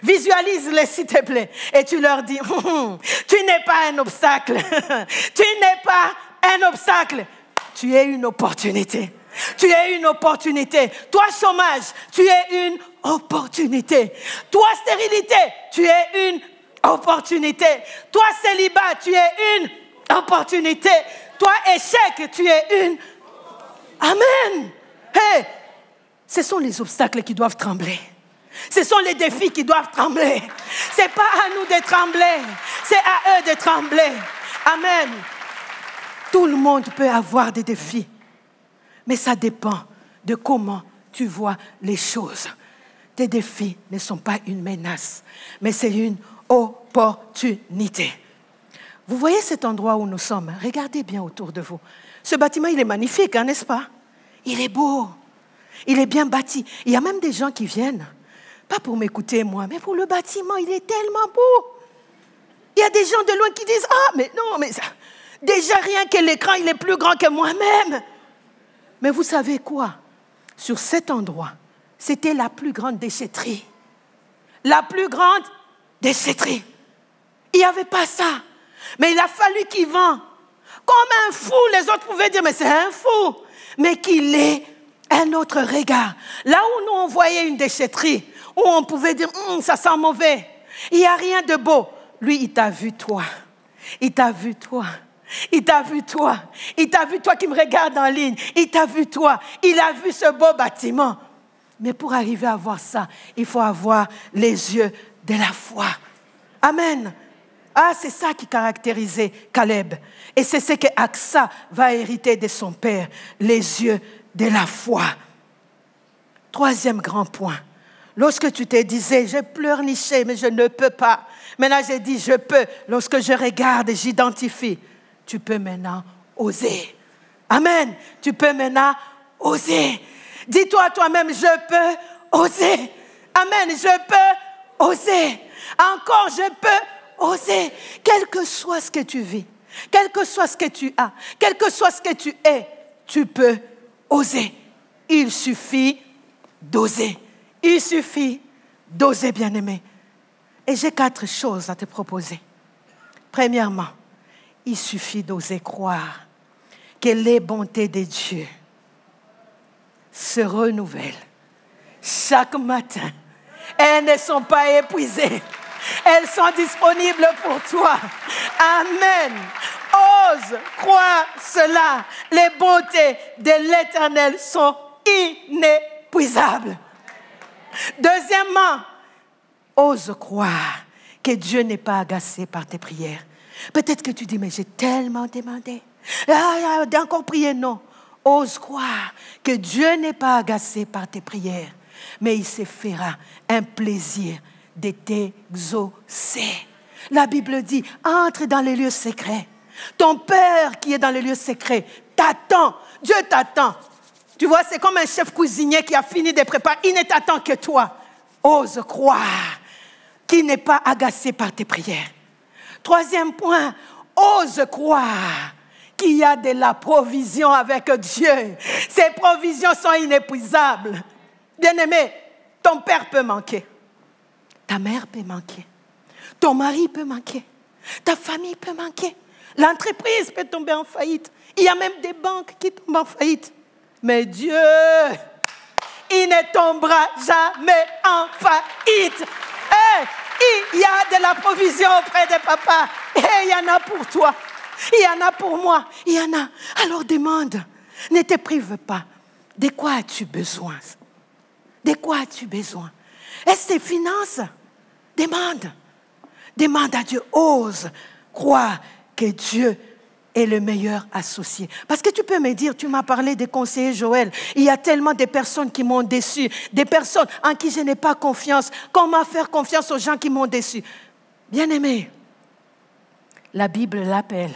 Visualise-les, s'il te plaît. Et tu leur dis, tu n'es pas un obstacle. Tu n'es pas un obstacle. Tu es une opportunité. Tu es une opportunité. Toi, chômage, tu es une opportunité. Toi, stérilité, tu es une opportunité. Toi, célibat, tu es une opportunité. Toi, échec, tu es une... Amen. Ce sont les obstacles qui doivent trembler. Ce sont les défis qui doivent trembler. Ce n'est pas à nous de trembler, c'est à eux de trembler. Amen. Tout le monde peut avoir des défis, mais ça dépend de comment tu vois les choses. Tes défis ne sont pas une menace, mais c'est une opportunité. Vous voyez cet endroit où nous sommes? Regardez bien autour de vous. Ce bâtiment, il est magnifique, hein, n'est-ce pas? Il est beau. Il est bien bâti. Il y a même des gens qui viennent, pas pour m'écouter moi, mais pour le bâtiment. Il est tellement beau. Il y a des gens de loin qui disent, ah, mais non, mais ça, déjà rien que l'écran, il est plus grand que moi-même. Mais vous savez quoi? Sur cet endroit, c'était la plus grande déchetterie. La plus grande déchetterie. Il n'y avait pas ça. Mais il a fallu qu'il vende. Comme un fou, les autres pouvaient dire, mais c'est un fou. Mais qu'il ait un autre regard. Là où nous, on voyait une déchetterie, où on pouvait dire, ça sent mauvais. Il n'y a rien de beau. Lui, il t'a vu toi. Il t'a vu toi. Il t'a vu toi. Il t'a vu toi qui me regarde en ligne. Il t'a vu toi. Il a vu ce beau bâtiment. Mais pour arriver à voir ça, il faut avoir les yeux de la foi. Amen. Ah, c'est ça qui caractérisait Caleb. Et c'est ce que Aksa va hériter de son père, les yeux de la foi. Troisième grand point. Lorsque tu te disais, je pleurnichais, mais je ne peux pas. Maintenant, j'ai dit, je peux. Lorsque je regarde et j'identifie, tu peux maintenant oser. Amen. Tu peux maintenant oser. Dis-toi toi-même, je peux oser. Amen. Je peux oser. Encore, je peux oser. Quel que soit ce que tu vis, quel que soit ce que tu as, quel que soit ce que tu es, tu peux oser. Il suffit d'oser. Il suffit d'oser, bien-aimé. Et j'ai 4 choses à te proposer. Premièrement, il suffit d'oser croire que les bontés de Dieu se renouvellent chaque matin. Elles ne sont pas épuisées. Elles sont disponibles pour toi. Amen. Ose croire cela. Les bontés de l'Éternel sont inépuisables. Deuxièmement, ose croire que Dieu n'est pas agacé par tes prières. Peut-être que tu dis, mais j'ai tellement demandé. Encore prier, non. Ose croire que Dieu n'est pas agacé par tes prières, mais il se fera un plaisir de t'exaucer. La Bible dit, entre dans les lieux secrets. Ton Père qui est dans les lieux secrets t'attend. Dieu t'attend. Tu vois, c'est comme un chef cuisinier qui a fini de préparer. Il ne t'attend que toi. Ose croire qu'il n'est pas agacé par tes prières. Troisième point, ose croire qu'il y a de la provision avec Dieu. Ces provisions sont inépuisables. Bien-aimé, ton père peut manquer. Ta mère peut manquer. Ton mari peut manquer. Ta famille peut manquer. L'entreprise peut tomber en faillite. Il y a même des banques qui tombent en faillite. Mais Dieu, il ne tombera jamais en faillite. Hey, il y a de la provision auprès de papa. Et il y en a pour toi. Il y en a pour moi. Il y en a. Alors demande. Ne te prive pas. De quoi as-tu besoin? De quoi as-tu besoin? Est-ce tes finances? Demande. Demande à Dieu. Ose croire que Dieu est le meilleur associé. Parce que tu peux me dire, tu m'as parlé des conseillers Joël, il y a tellement de personnes qui m'ont déçu, des personnes en qui je n'ai pas confiance. Comment faire confiance aux gens qui m'ont déçu? Bien-aimé, la Bible l'appelle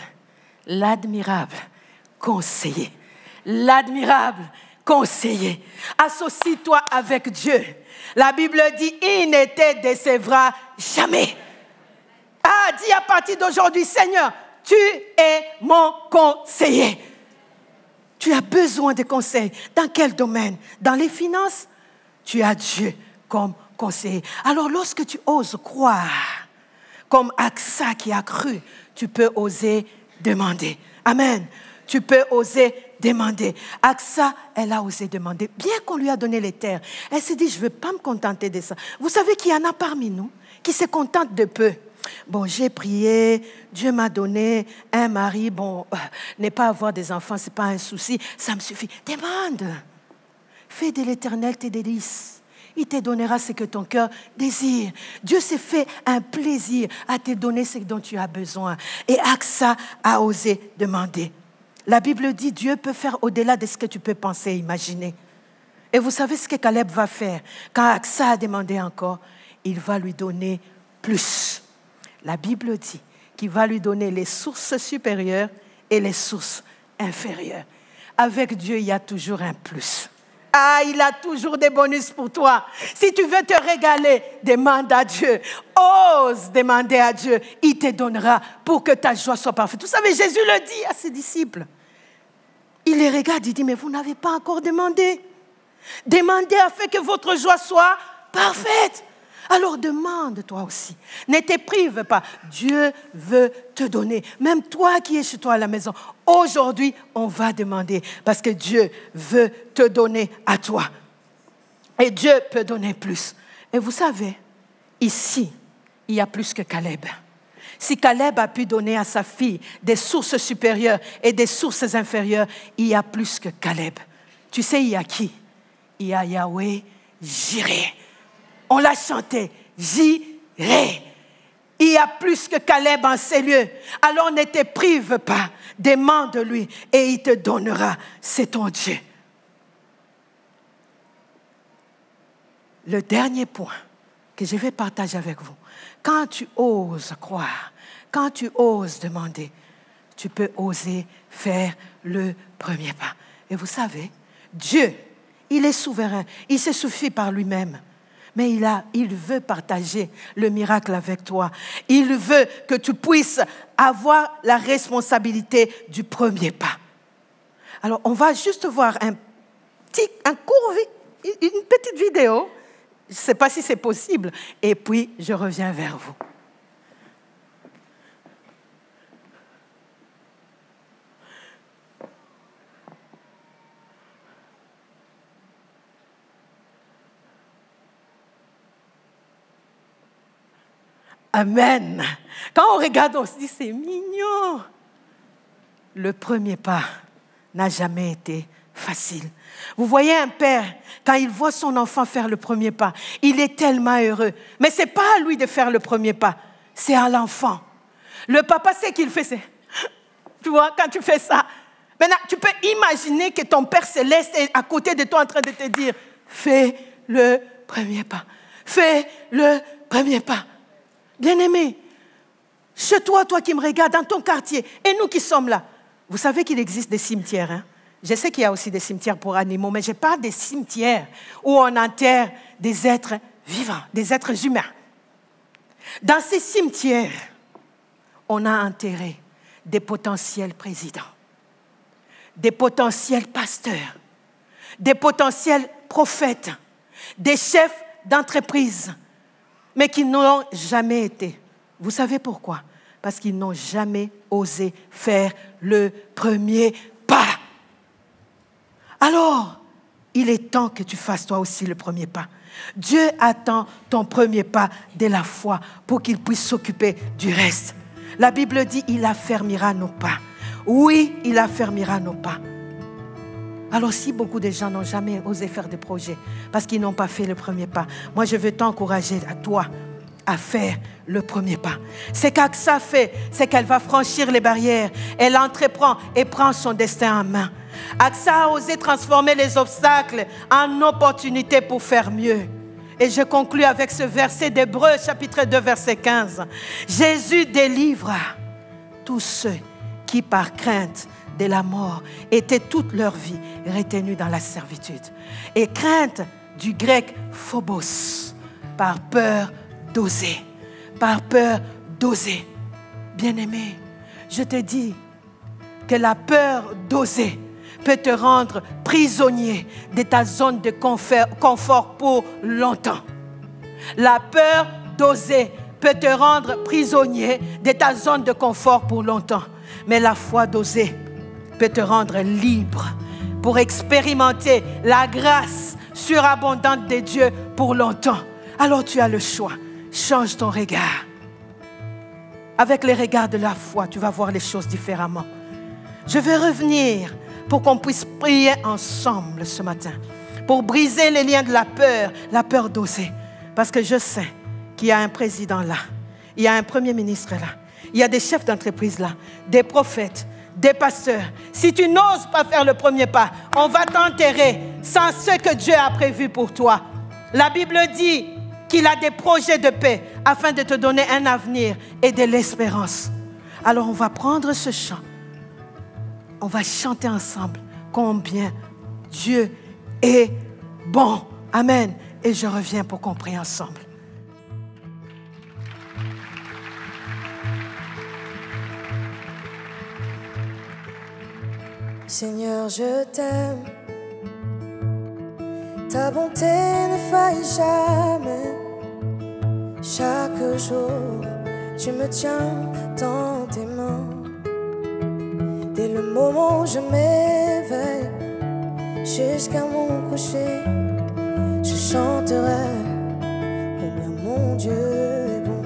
l'admirable conseiller. L'admirable conseiller. Associe-toi avec Dieu. La Bible dit, il ne te décevra jamais. Ah, dis à partir d'aujourd'hui, Seigneur, tu es mon conseiller. Tu as besoin de conseils. Dans quel domaine? Dans les finances? Tu as Dieu comme conseiller. Alors, lorsque tu oses croire, comme Aksa qui a cru, tu peux oser demander. Amen. Tu peux oser demander. Aksa, elle a osé demander. Bien qu'on lui a donné les terres, elle s'est dit, je ne veux pas me contenter de ça. Vous savez qu'il y en a parmi nous qui se contentent de peu. Bon, j'ai prié, Dieu m'a donné un mari, bon, ne pas avoir des enfants, ce n'est pas un souci, ça me suffit. Demande. Fais de l'Éternel tes délices. Il te donnera ce que ton cœur désire. Dieu s'est fait un plaisir à te donner ce dont tu as besoin. Et Aksa a osé demander. La Bible dit, Dieu peut faire au-delà de ce que tu peux penser et imaginer. Et vous savez ce que Caleb va faire? Quand Aksa a demandé encore, il va lui donner plus. La Bible dit qu'il va lui donner les sources supérieures et les sources inférieures. Avec Dieu, il y a toujours un plus. Ah, il a toujours des bonus pour toi. Si tu veux te régaler, demande à Dieu. Ose demander à Dieu. Il te donnera pour que ta joie soit parfaite. Vous savez, Jésus le dit à ses disciples. Il les regarde, il dit, mais vous n'avez pas encore demandé. Demandez afin que votre joie soit parfaite. Alors demande toi aussi. Ne te prive pas. Dieu veut te donner. Même toi qui es chez toi à la maison. Aujourd'hui, on va demander. Parce que Dieu veut te donner à toi. Et Dieu peut donner plus. Et vous savez, ici, il y a plus que Caleb. Si Caleb a pu donner à sa fille des sources supérieures et des sources inférieures, il y a plus que Caleb. Tu sais, il y a qui? Il y a Yahweh Jireh. On l'a chanté, Jireh. Il y a plus que Caleb en ces lieux. Alors ne te prive pas, demande-lui et il te donnera. C'est ton Dieu. Le dernier point que je vais partager avec vous. Quand tu oses croire, quand tu oses demander, tu peux oser faire le premier pas. Et vous savez, Dieu, il est souverain, il se suffit par lui-même. Mais il veut partager le miracle avec toi. Il veut que tu puisses avoir la responsabilité du premier pas. Alors, on va juste voir une petite vidéo. Je ne sais pas si c'est possible. Et puis, je reviens vers vous. Amen. Quand on regarde, on se dit, c'est mignon. Le premier pas n'a jamais été facile. Vous voyez un père, quand il voit son enfant faire le premier pas, il est tellement heureux. Mais ce n'est pas à lui de faire le premier pas, c'est à l'enfant. Le papa sait qu'il fait ça. Tu vois, quand tu fais ça, maintenant, tu peux imaginer que ton Père céleste est à côté de toi en train de te dire, fais le premier pas. Fais le premier pas. Bien-aimé, chez toi, toi qui me regardes, dans ton quartier, et nous qui sommes là, vous savez qu'il existe des cimetières. Hein? Je sais qu'il y a aussi des cimetières pour animaux, mais je parle des cimetières où on enterre des êtres vivants, des êtres humains. Dans ces cimetières, on a enterré des potentiels présidents, des potentiels pasteurs, des potentiels prophètes, des chefs d'entreprise, mais qui n'ont jamais été. Vous savez pourquoi? Parce qu'ils n'ont jamais osé faire le premier pas. Alors, il est temps que tu fasses toi aussi le premier pas. Dieu attend ton premier pas de la foi pour qu'il puisse s'occuper du reste. La Bible dit, il affermira nos pas. Oui, il affermira nos pas. Alors si beaucoup de gens n'ont jamais osé faire des projets parce qu'ils n'ont pas fait le premier pas, moi je veux t'encourager à toi à faire le premier pas. C'est qu'Aksa fait, c'est qu'elle va franchir les barrières. Elle entreprend et prend son destin en main. Aksa a osé transformer les obstacles en opportunités pour faire mieux. Et je conclus avec ce verset d'Hébreux, chapitre 2, verset 15. Jésus délivra tous ceux qui, par crainte de la mort, étaient toute leur vie retenus dans la servitude. Et crainte du grec phobos, par peur d'oser. Par peur d'oser. Bien-aimé, je te dis que la peur d'oser peut te rendre prisonnier de ta zone de confort pour longtemps. La peur d'oser peut te rendre prisonnier de ta zone de confort pour longtemps. Mais la foi d'oser peut te rendre libre pour expérimenter la grâce surabondante de Dieu pour longtemps. Alors tu as le choix. Change ton regard. Avec le regard de la foi, tu vas voir les choses différemment. Je vais revenir pour qu'on puisse prier ensemble ce matin, pour briser les liens de la peur d'oser. Parce que je sais qu'il y a un président là, il y a un premier ministre là, il y a des chefs d'entreprise là, des prophètes, des pasteurs. Si tu n'oses pas faire le premier pas, on va t'enterrer sans ce que Dieu a prévu pour toi. La Bible dit qu'il a des projets de paix afin de te donner un avenir et de l'espérance. Alors on va prendre ce chant. On va chanter ensemble combien Dieu est bon. Amen. Et je reviens pour qu'on prie ensemble. Seigneur, je t'aime. Ta bonté ne faillit jamais. Chaque jour, tu me tiens dans tes mains. Dès le moment où je m'éveille, jusqu'à mon coucher, je chanterai combien mon Dieu est bon.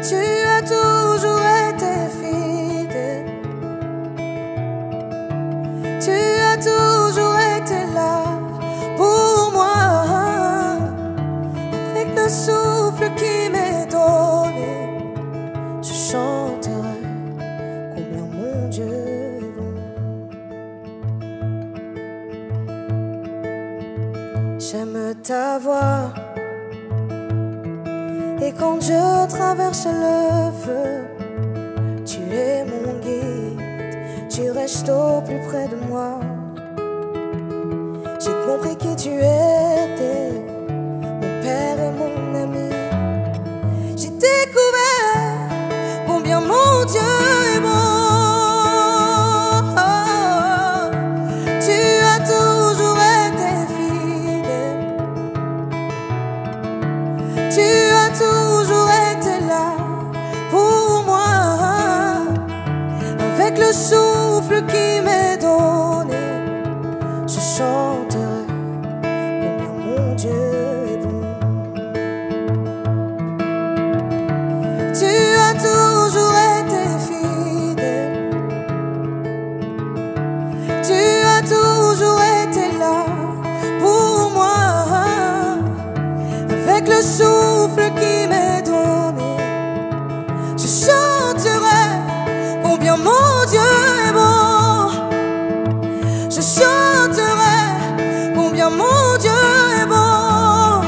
Tu as toujours été fidèle. Tu as toujours été là pour moi. Avec le souffle qui m'est donné, je chanterai combien mon Dieu est bon. J'aime ta voix. Et quand je traverse le feu, tu es mon guide, tu restes au plus près de moi. J'ai compris qui tu étais, mon père et mon ami. J'ai découvert combien mon Dieu est bon. Tu as toujours été fidèle. Tu as toujours été là pour moi. Avec le souffle qui m'est donné, je chanterai combien mon Dieu est bon. Tu as toujours été fidèle. Tu as toujours été là pour moi. Avec le souffle qui m'est donné, je chanterai combien mon Dieu est bon. Je chanterai combien mon Dieu est bon.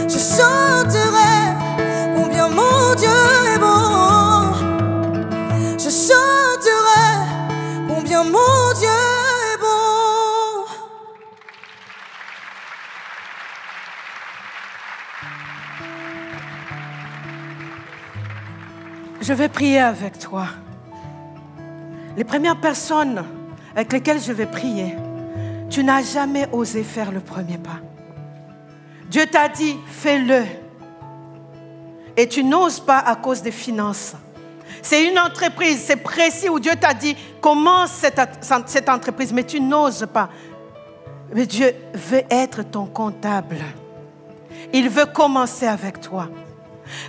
Je chanterai combien mon Dieu est bon. Je chanterai mon Dieu est bon. Je vais prier avec toi. Les premières personnes avec lesquelles je vais prier, tu n'as jamais osé faire le premier pas. Dieu t'a dit, fais-le. Et tu n'oses pas à cause des finances. C'est une entreprise, c'est précis où Dieu t'a dit, commence cette entreprise, mais tu n'oses pas. Mais Dieu veut être ton comptable. Il veut commencer avec toi.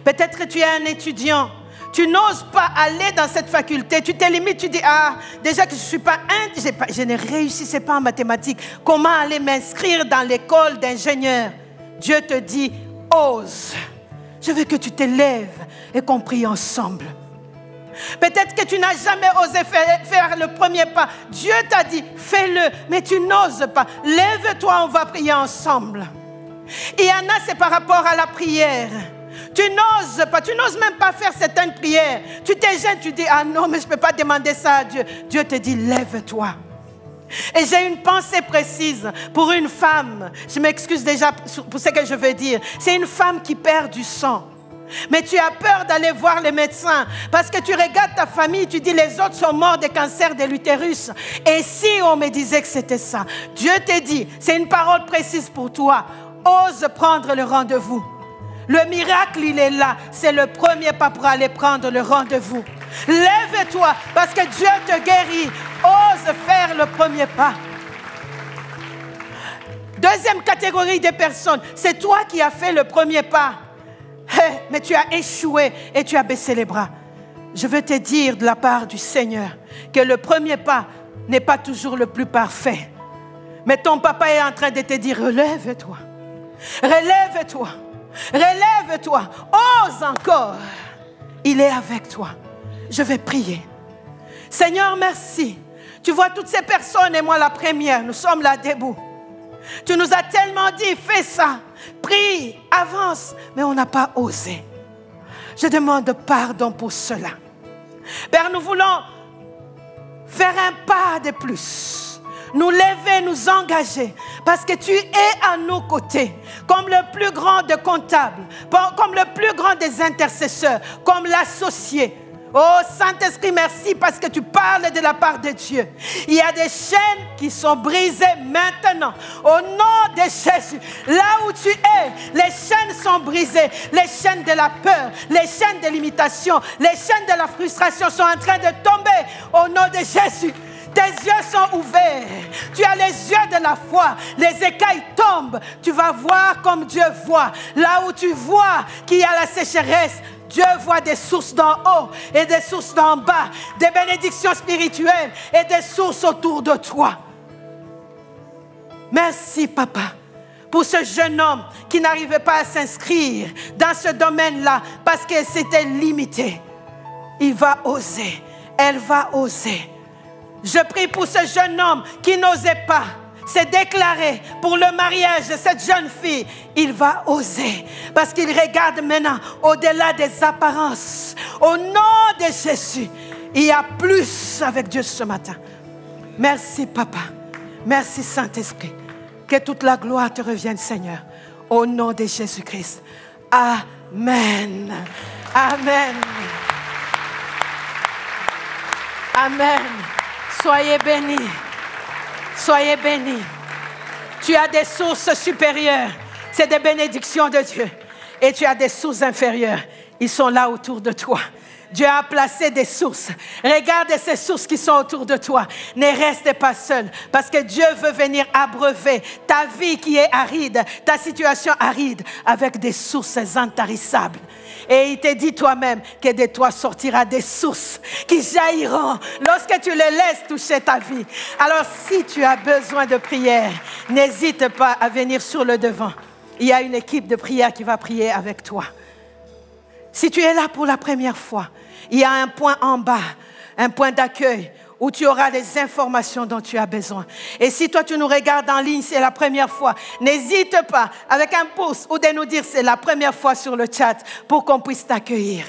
Peut-être que tu es un étudiant. Tu n'oses pas aller dans cette faculté. Tu te limites, tu dis, ah, déjà que je suis pas je ne réussissais pas en mathématiques. Comment aller m'inscrire dans l'école d'ingénieur? Dieu te dit, ose. Je veux que tu te lèves et qu'on prie ensemble. Peut-être que tu n'as jamais osé faire le premier pas. Dieu t'a dit, fais-le, mais tu n'oses pas. Lève-toi, on va prier ensemble. Il y en a, c'est par rapport à la prière. Tu n'oses pas, tu n'oses même pas faire certaines prières. Tu te gênes, tu dis, ah non, mais je ne peux pas demander ça à Dieu. Dieu te dit, lève-toi. Et j'ai une pensée précise pour une femme. Je m'excuse déjà pour ce que je veux dire. C'est une femme qui perd du sang. Mais tu as peur d'aller voir les médecins parce que tu regardes ta famille, tu dis les autres sont morts de cancer de l'utérus. Et si on me disait que c'était ça? Dieu te dit, c'est une parole précise pour toi. Ose prendre le rendez-vous. Le miracle, il est là. C'est le premier pas pour aller prendre le rendez-vous. Lève-toi parce que Dieu te guérit. Ose faire le premier pas. Deuxième catégorie de personnes, c'est toi qui as fait le premier pas. Mais tu as échoué et tu as baissé les bras. Je veux te dire de la part du Seigneur que le premier pas n'est pas toujours le plus parfait. Mais ton papa est en train de te dire, relève-toi. Relève-toi. Relève-toi. Ose encore. Il est avec toi. Je vais prier. Seigneur, merci. Tu vois toutes ces personnes et moi la première. Nous sommes là debout. Tu nous as tellement dit, fais ça. Prie, avance. Mais on n'a pas osé. Je demande pardon pour cela. Père, nous voulons faire un pas de plus. Nous lever, nous engager. Parce que tu es à nos côtés. Comme le plus grand des comptables. Comme le plus grand des intercesseurs. Comme l'associé. Oh Saint-Esprit, merci parce que tu parles de la part de Dieu. Il y a des chaînes qui sont brisées maintenant. Au nom de Jésus, là où tu es, les chaînes sont brisées. Les chaînes de la peur, les chaînes de l'imitation, les chaînes de la frustration sont en train de tomber. Au nom de Jésus. Tes yeux sont ouverts. Tu as les yeux de la foi. Les écailles tombent. Tu vas voir comme Dieu voit. Là où tu vois qu'il y a la sécheresse, Dieu voit des sources d'en haut et des sources d'en bas, des bénédictions spirituelles et des sources autour de toi. Merci, Papa, pour ce jeune homme qui n'arrivait pas à s'inscrire dans ce domaine-là parce que c'était limité. Il va oser. Elle va oser. Je prie pour ce jeune homme qui n'osait pas se déclarer pour le mariage de cette jeune fille. Il va oser parce qu'il regarde maintenant au-delà des apparences. Au nom de Jésus, il y a plus avec Dieu ce matin. Merci, Papa. Merci, Saint-Esprit. Que toute la gloire te revienne, Seigneur. Au nom de Jésus-Christ. Amen. Amen. Amen. Soyez bénis. Soyez bénis. Tu as des sources supérieures. C'est des bénédictions de Dieu. Et tu as des sources inférieures. Ils sont là autour de toi. Dieu a placé des sources. Regarde ces sources qui sont autour de toi. Ne reste pas seul. Parce que Dieu veut venir abreuver ta vie qui est aride, ta situation aride, avec des sources intarissables. Et il te dit toi-même que de toi sortira des sources qui jailliront lorsque tu les laisses toucher ta vie. Alors si tu as besoin de prière, n'hésite pas à venir sur le devant. Il y a une équipe de prière qui va prier avec toi. Si tu es là pour la première fois, il y a un point en bas, un point d'accueil où tu auras les informations dont tu as besoin. Et si toi tu nous regardes en ligne, c'est la première fois, n'hésite pas avec un pouce ou de nous dire c'est la première fois sur le chat pour qu'on puisse t'accueillir.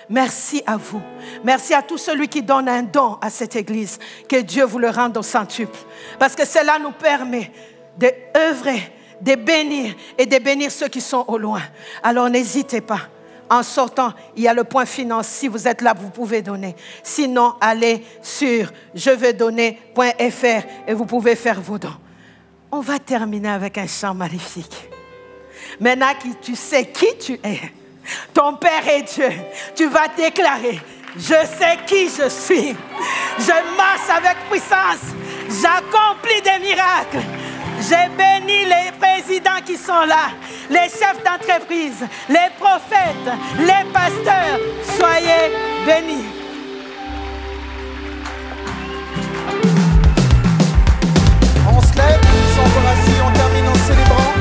Merci à vous. Merci à tout celui qui donne un don à cette église. Que Dieu vous le rende au centuple. Parce que cela nous permet d'œuvrer, de bénir et de bénir ceux qui sont au loin. Alors n'hésitez pas. En sortant, il y a le point finance. Si vous êtes là, vous pouvez donner. Sinon, allez sur jeveuxdonner.fr et vous pouvez faire vos dons. On va terminer avec un chant magnifique. Maintenant que tu sais qui tu es, ton Père est Dieu, tu vas déclarer: je sais qui je suis. Je marche avec puissance. J'accomplis des miracles. J'ai béni les présidents qui sont là, les chefs d'entreprise, les prophètes, les pasteurs. Soyez bénis. On se lève, on s'en assis, on termine en célébrant,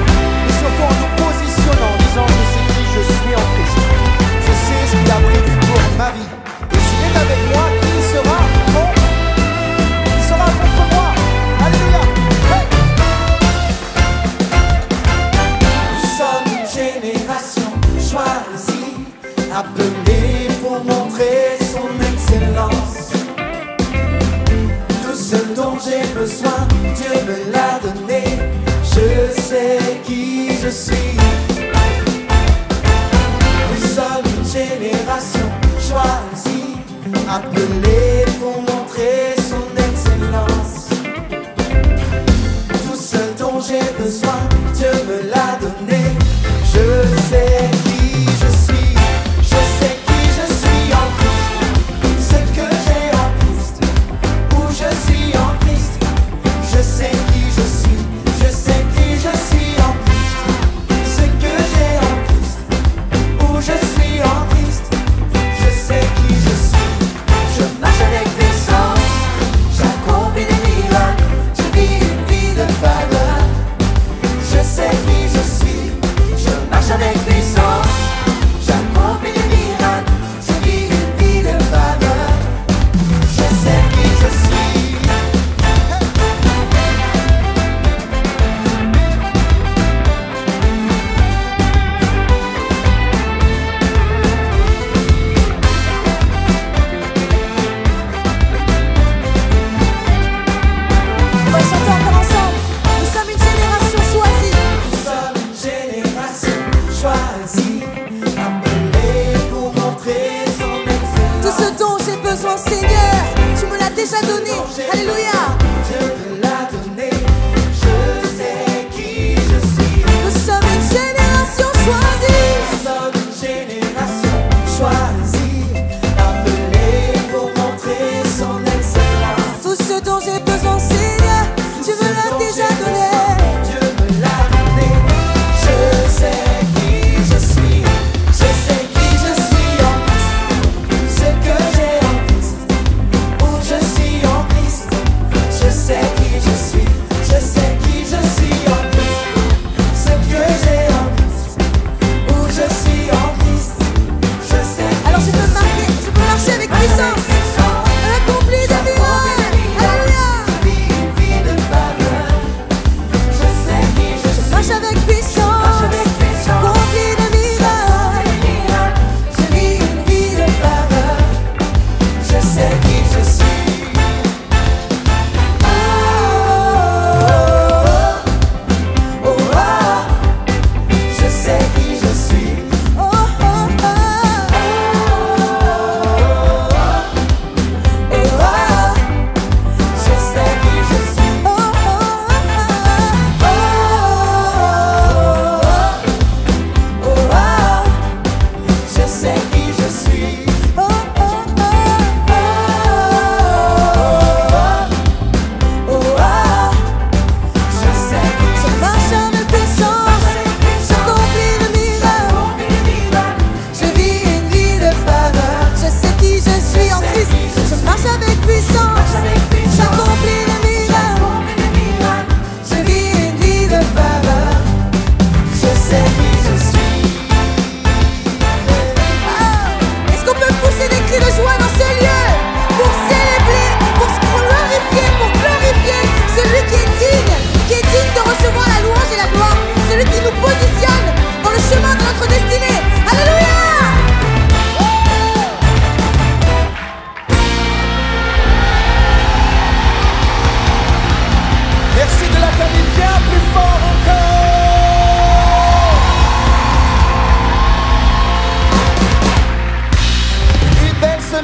et surtout en nous positionnant, en disant: je sais qui je suis en Christ. Je sais ce qu'il a prévu pour ma vie. Et s'il est avec moi, qui sera contre moi? Alléluia. Hey. Nous sommes une génération choisie, appelée pour montrer son excellence. Tout ce dont j'ai besoin, Dieu me l'a donné. Je sais qui je suis. Nous sommes une génération choisie, appelée pour montrer son excellence. Tout ce dont j'ai besoin, Dieu me l'a donné. Je sais qui je suis. Je sais qui je suis en Christ. Ce que j'ai en Christ. Où je suis en Christ. Je sais qui je suis. Je sais qui je suis en Christ. Ce que j'ai en Christ. Où je suis en Christ. Je sais qui je suis. Je marche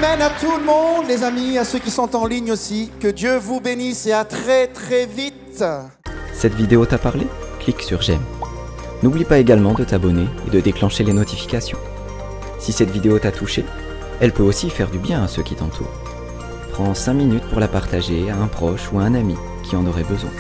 amen à tout le monde, les amis, à ceux qui sont en ligne aussi. Que Dieu vous bénisse et à très très vite. Cette vidéo t'a parlé? Clique sur j'aime. N'oublie pas également de t'abonner et de déclencher les notifications. Si cette vidéo t'a touché, elle peut aussi faire du bien à ceux qui t'entourent. Prends 5 minutes pour la partager à un proche ou à un ami qui en aurait besoin.